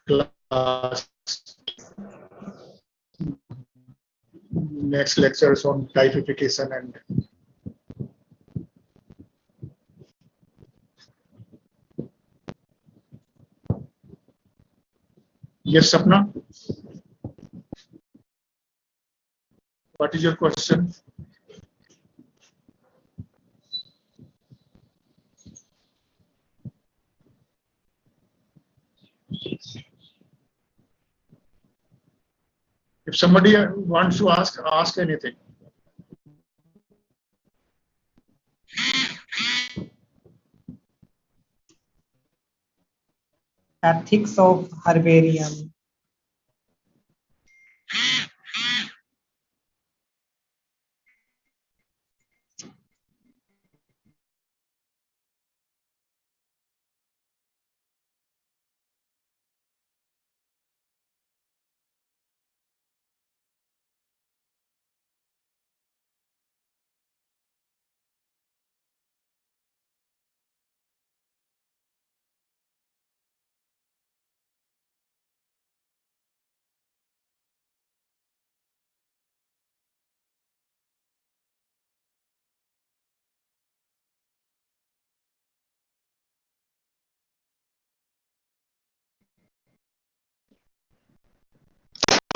class next lectures on typification and yes, Sapna, what is your question? If somebody wants to ask anything. Ethics of herbarium.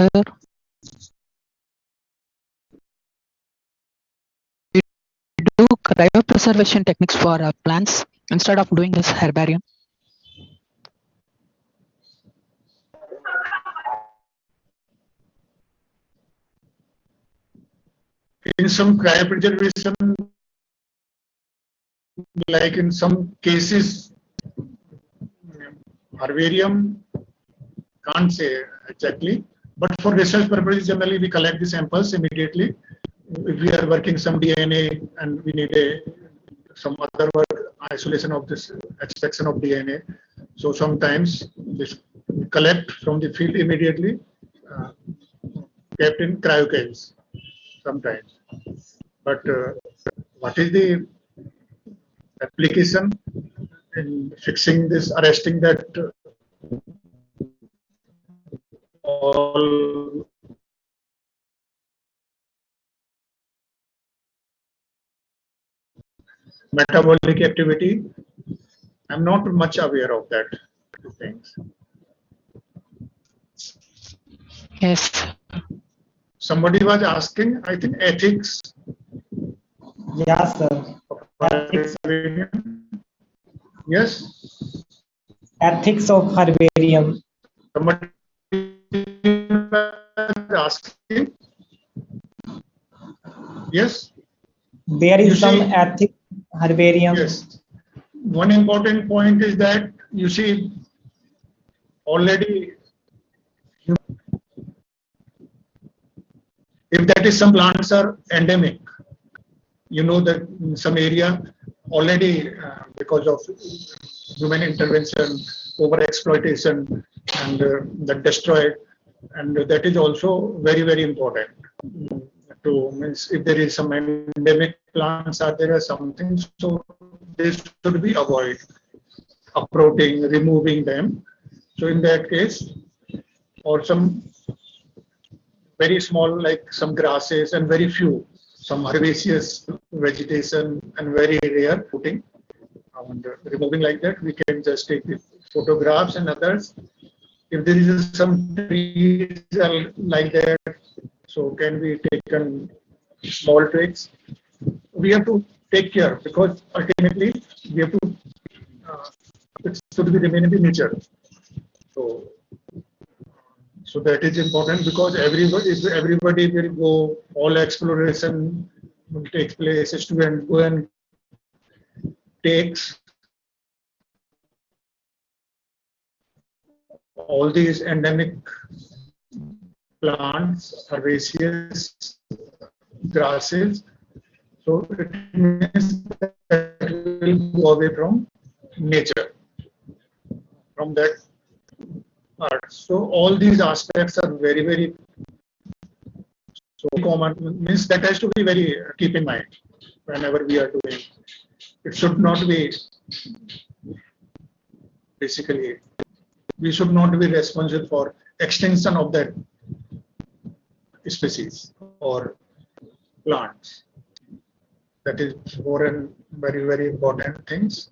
Sir, we do cryopreservation techniques for plants instead of doing this herbarium. In some cryopreservation, like in some cases, herbarium can't say exactly, but for research purposes, generally we collect the samples immediately. If we are working some DNA and we need some other work, isolation of this extraction of DNA. So sometimes this we collect from the field immediately, kept in cryocaves sometimes. But what is the application in fixing this, arresting that all metabolic activity? I'm not much aware of that things. Yes. Somebody was asking, I think ethics. Yes, sir. Ethics. Yes. Ethics of herbarium. Somebody was asking. Yes. There is some ethics herbarium. Yes. One important point is that you see already if that is some plants are endemic, you know that in some area already because of human intervention, over exploitation, and that destroyed, and that is also very, very important. To means if there is some endemic plants are there or something, so they should be avoided, uprooting, removing them. So in that case, or some very small like some grasses and very few some herbaceous vegetation and very rare putting and removing like that, we can just take the photographs and others. If there is some trees like that, so can be taken small tricks. We have to take care because ultimately we have to it should be remain in the nature. So So that is important because everybody, if everybody will go, all exploration will take place. Student go and takes all these endemic plants, herbaceous grasses. So it means that will go away from nature, from that art. So all these aspects are very, very so common. Means that has to be very keep in mind whenever we are doing. It should not be basically we should not be responsible for extinction of that species or plants. That is more and very, very important things.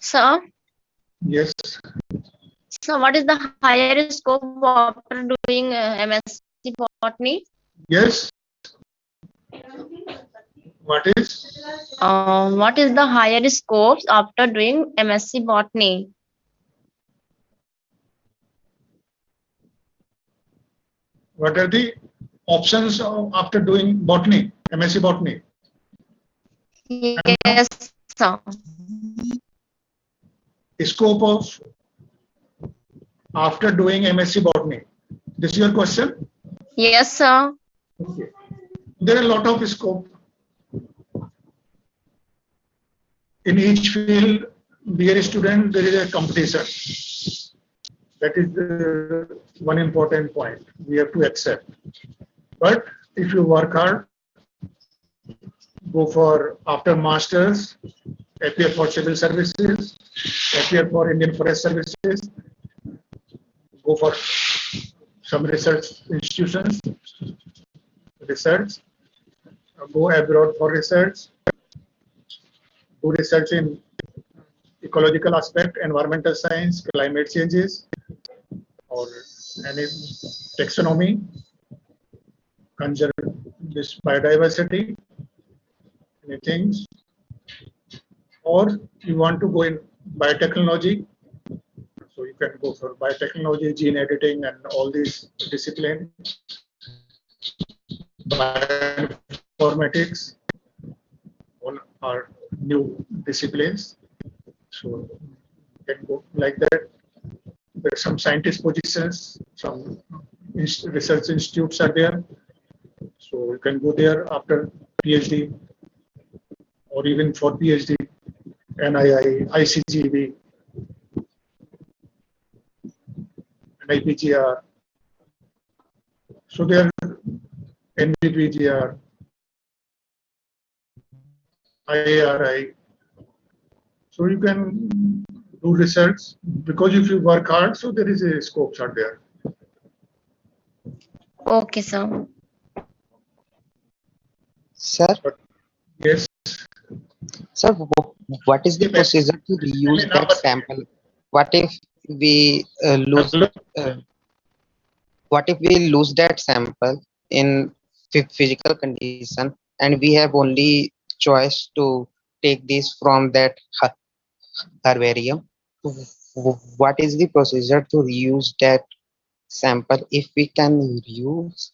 So, Yes. so what is the higher scope after doing MSc botany? Yes. What is? What is the higher scopes after doing MSc botany? What are the options after doing botany, MSc botany? Yes, sir. Scope of after doing MSc botany. This is your question? Yes, sir. Okay. There are a lot of scope. In each field, dear student, there is a competition. That is one important point we have to accept. But if you work hard, go for after masters, appear for civil services, appear for Indian Forest Services, go for some research institutions, research, go abroad for research, do research in ecological aspect, environmental science, climate changes, or any taxonomy, conserve this biodiversity, anything, or you want to go in biotechnology, so you can go for biotechnology, gene editing, and all these disciplines, bioinformatics, all are new disciplines. So you can go like that. There are some scientist positions, some research institutes are there. So you can go there after PhD or even for PhD, NII, ICGB, and IPGR. So there are NVPGR, IARI. So you can do research because if you work hard, so there is a scopes are there. Okay, sir. Sir, Yes. sir, what is the procedure to reuse that sample? What if we lose? What if we lose that sample in physical condition, and we have only choice to take this from that herbarium? What is the procedure to reuse that sample? If we can reuse,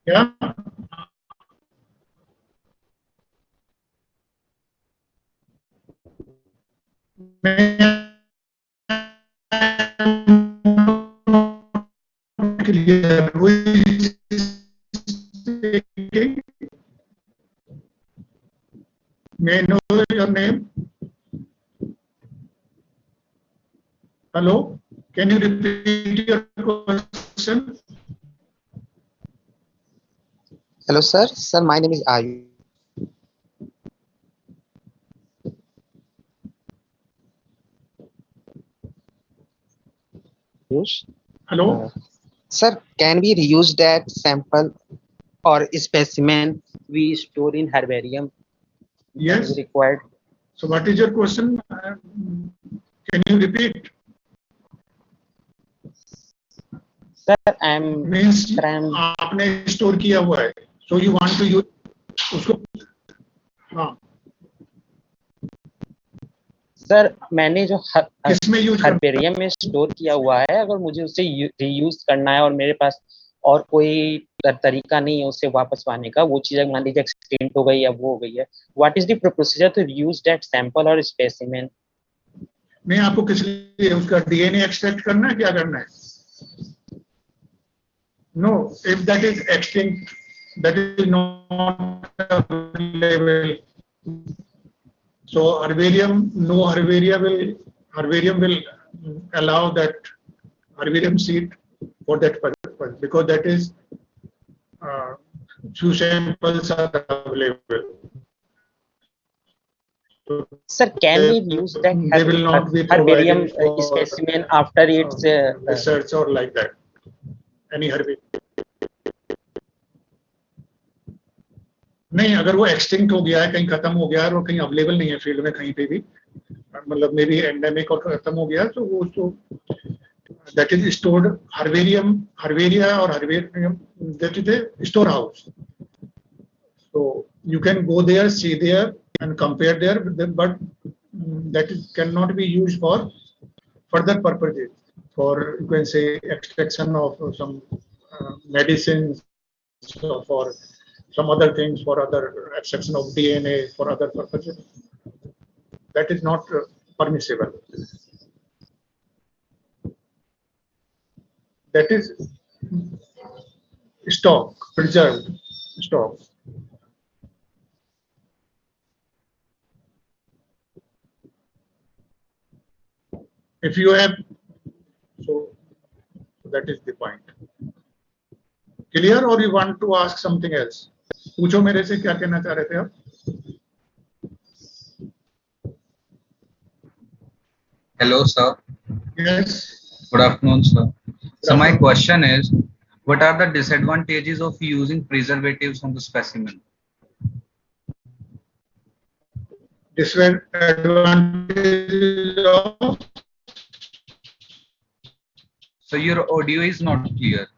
Yeah. Clear. Who is speaking? May I know your name? Hello? Can you repeat your question? hello, sir. Sir, my name is Ayush. Hello? Sir, can we reuse that sample or specimen we store in herbarium Yes. as required? So what is your question? Can you repeat? Sir, I'm Means trying. आपने store किया हुआ है. So you want to use उसको. हाँ. Sir मैंने जो किसमें use herbarium में स्टोर किया हुआ है, अगर मुझे उसे रीयूज करना है और मेरे पास और कोई तरीका नहीं है उसे वापस पाने का, वो चीज मान लीजिए एक्सटेंट हो गई या वो हो गई है, what is the procedure to reuse that sample और स्पेसिमेन? नहीं, आपको किस लिए उसका डीएनए एक्सट्रैक्ट करना है, क्या करना है? No, if that is extinct, that is not available. So herbarium will allow that herbarium seed for that purpose, because that is few samples are available. So Sir, can we use that they will not be herbarium provided for specimen after its research or like that? Any herbarium? नहीं, अगर वो extinct हो गया है, कहीं खत्म हो गया है और कहीं अवेलेबल नहीं है फील्ड में कहीं पे भी, मतलब मे बी एंडेमिक और खत्म हो गया, तो वो तो दैट इज स्टोर्ड हर्बेरिया और herbarium that is a store house. So you can go there, see there and compare there, but that cannot be used for further purposes, for you can say extraction of some medicines, for some other things, for other extraction of DNA for other purposes. That is not permissible. That is stock, preserved stock. If you have, so that is the point. Clear, or you want to ask something else? पूछो मेरे से, क्या कहना चाह रहे थे आप? Hello, sir. Yes. Good afternoon, sir. So my question is, what are the disadvantages of using preservatives on the specimen? Disadvantages of? So your audio is not clear.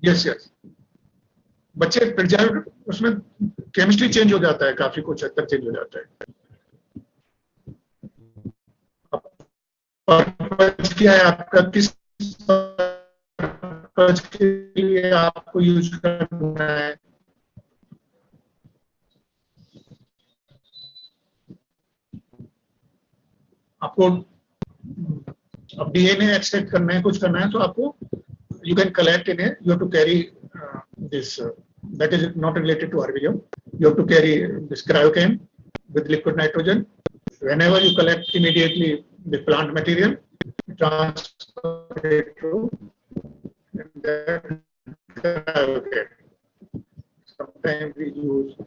Yes, yes. बच्चे प्रिजर्व, उसमें chemistry change हो जाता है, काफी कुछ हद तक change हो जाता है. पर्पज क्या है आपका, किस पर्पज के लिए आपको यूज करना है? आपको अब डीएनए एक्सट्रैक्ट करना है, कुछ करना है, तो आपको you can collect in a, you have to carry this that is not related to herbarium. You have to carry this cryochem with liquid nitrogen. Whenever you collect immediately the plant material, transfer it to that cryochem. Sometimes we use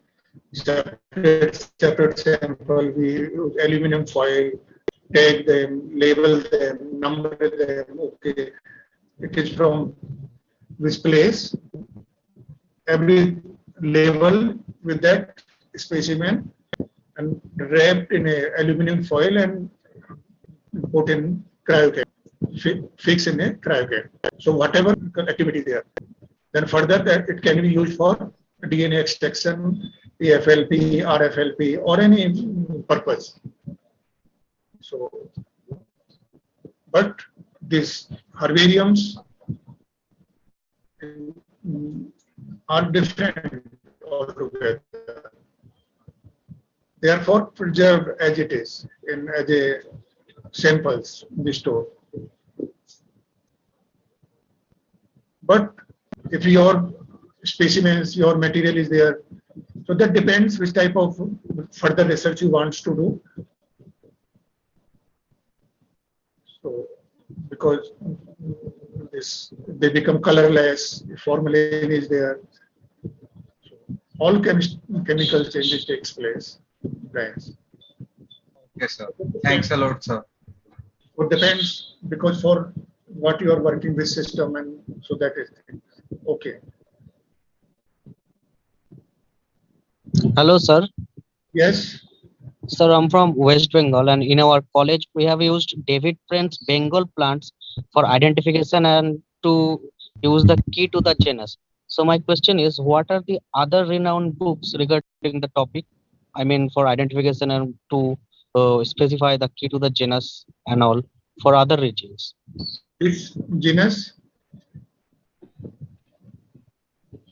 separate sample, we use aluminum foil, tag them, label them, number them. Okay, it is from this place. Every label with that specimen and wrapped in a aluminum foil and put in cryochem, fix in a cryochem. So whatever activity there, then further that it can be used for DNA extraction, PFLP, RFLP, or any purpose. So, but these herbariums are different altogether. They are for preserved as it is as a samples in the store. But if your specimens, your material is there, so that depends which type of further research you want to do. So, because they become colorless, formalin is there, so all chemical changes takes place. Guys. Okay, sir. Thanks a lot, sir. It depends, because for what you are working with system, and so that is okay. Hello, sir. Yes. Sir, I'm from West Bengal, and in our college, we have used David Friend's Bengal plants for identification and to use the key to the genus. So, my question is, what are the other renowned books regarding the topic? I mean, for identification and to specify the key to the genus and all for other regions. Which genus?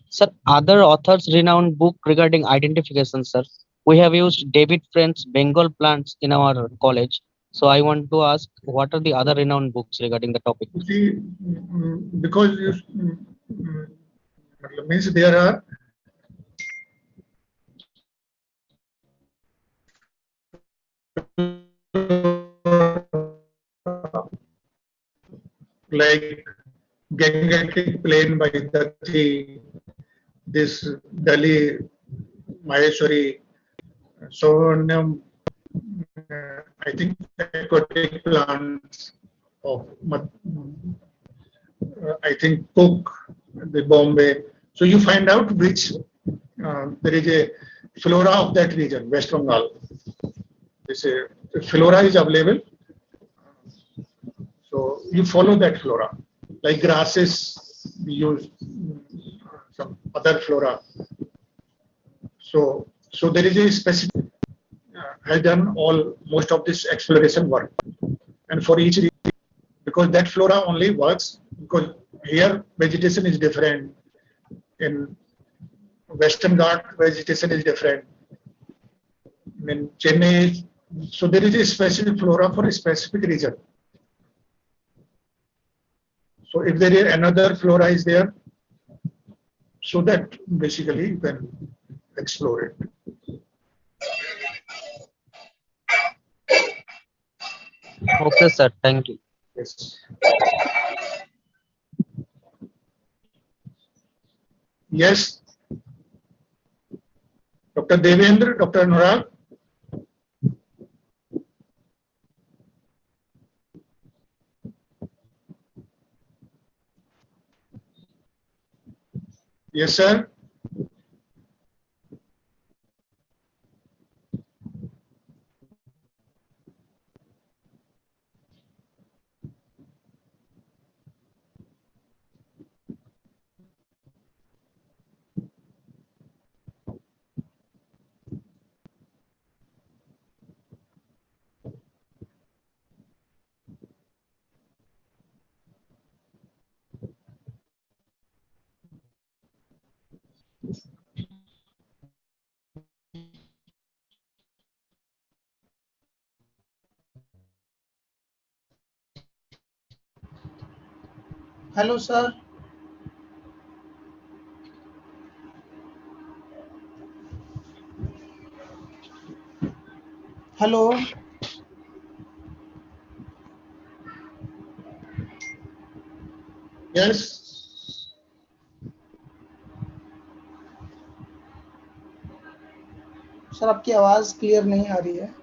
Sir, other authors' renowned book regarding identification, sir. We have used David Friend's Bengal plants in our college. So I want to ask, what are the other renowned books regarding the topic? You see, because you means there are like Gangetic Plain by Datti, this Dali Maheshwari, Sonnam, I think aquatic plants of I think Cook, the Bombay. So you find out which there is a flora of that region, West Bengal. This flora is available. So you follow that flora. Like grasses, we use some other flora. So there is a specific has done all most of this exploration work, and for each region, because that flora only works because here vegetation is different. In Western Ghat, vegetation is different. In Chennai, so there is a specific flora for a specific region. So if there is another flora is there, so that basically you can explore it. Okay, sir. Thank you. Yes. Yes. Dr. Devendra, Dr. Anurag. Yes, sir. Hello, sir. Hello. Yes. Sir आपकी आवाज clear नहीं आ रही है.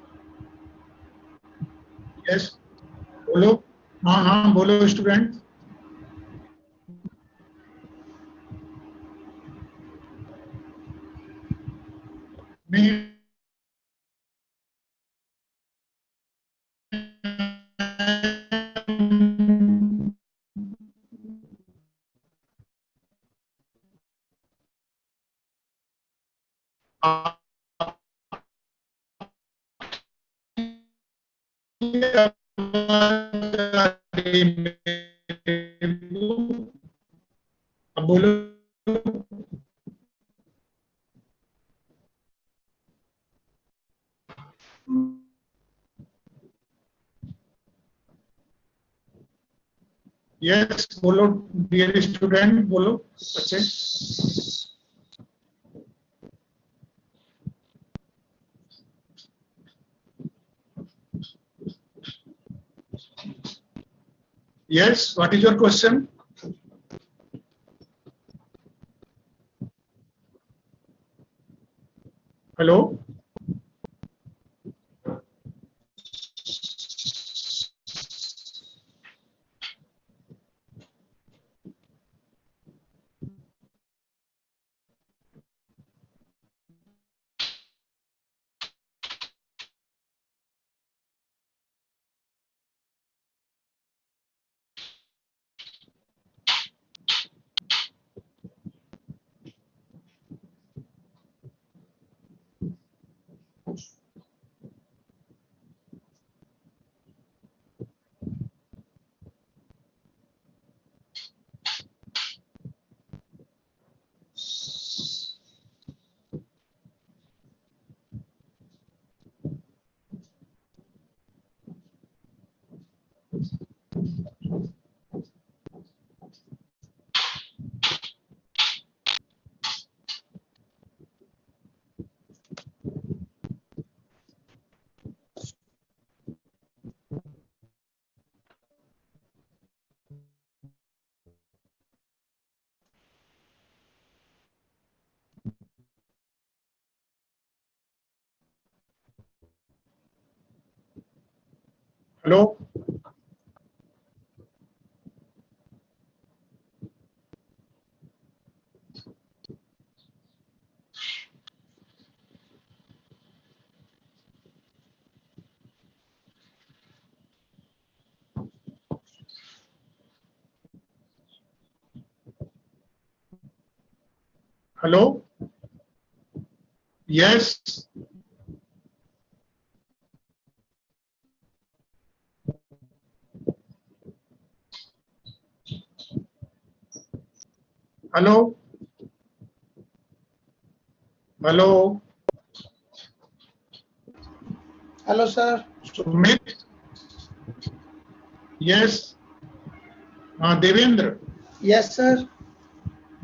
Yes. बोलो. हाँ बोलो student. नहीं. अब बोलो. यस बोलो डियर स्टूडेंट बोलो बच्चे. Yes, what is your question? Hello. Hello? Hello? Yes. Hello? Hello? Hello, sir. Sumit? Yes. Devendra? Yes, sir.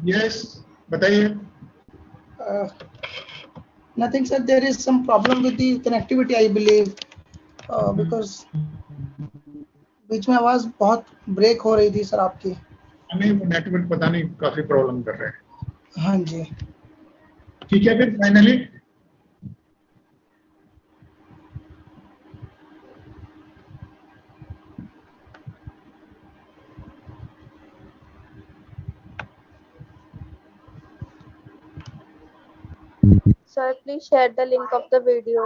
Yes. बताइए. Nothing, sir. There is some problem with the connectivity, I believe, because बीच में आवाज बहुत break हो रही थी sir आपकी. नहीं, network पता नहीं काफी प्रॉब्लम कर रहे हैं. हाँ जी. ठीक है फिर finally. Sir, please share the link of the video.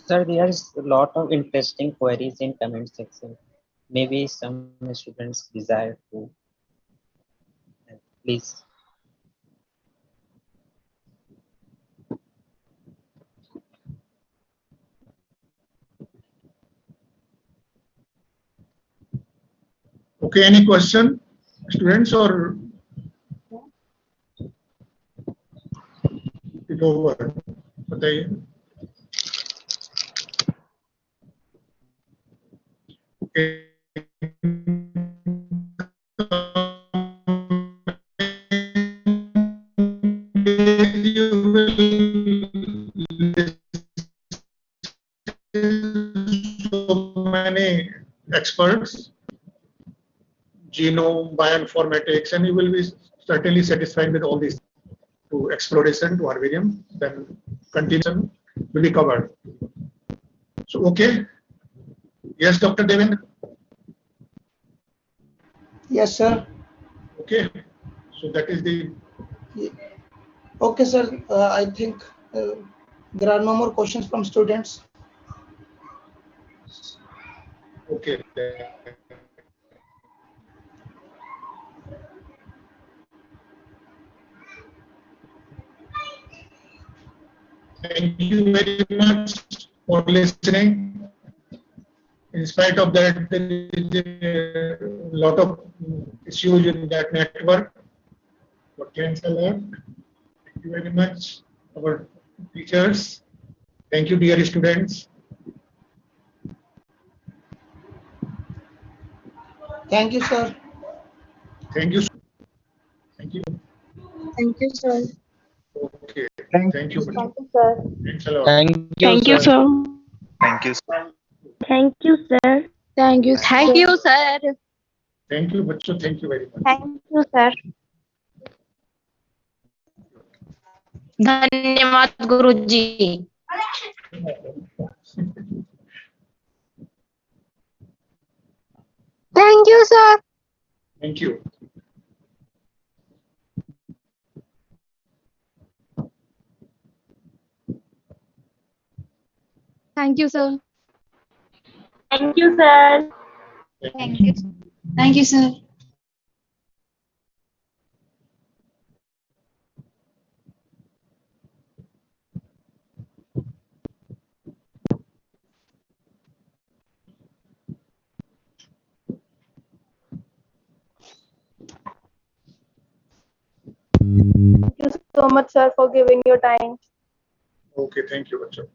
Sir, there is a lot of interesting queries in comment section. Maybe some students desire to. Please. Okay, any question, students, or it over? बताइए. So many experts, genome, bioinformatics, and you will be certainly satisfied with all these. To exploration, to herbarium, then continuation will be covered. So, okay. Yes, Dr. Devendra? Yes, sir. Okay. So that is the. Okay, sir. I think there are no more questions from students. Okay. Thank you very much for listening. In spite of that, there is a lot of issues in that network. But thanks a lot. Thank you very much, our teachers. Thank you, dear students. Thank you, sir. Thank you. Thank you. Thank you, sir. Okay. Thank Thank you. you, sir. Thanks a lot. Thank you, sir. Thank you, sir. Thank you, sir. Thank you, Thank you, sir. Thank you, bachcho. Thank you very much. Thank you, sir. धन्यवाद गुरुजी. Thank you, sir. Thank you. Thank you, sir. Thank you, sir. Thank you. Thank you, sir. Thank you so much, sir, for giving your time. Okay, thank you, bachcho.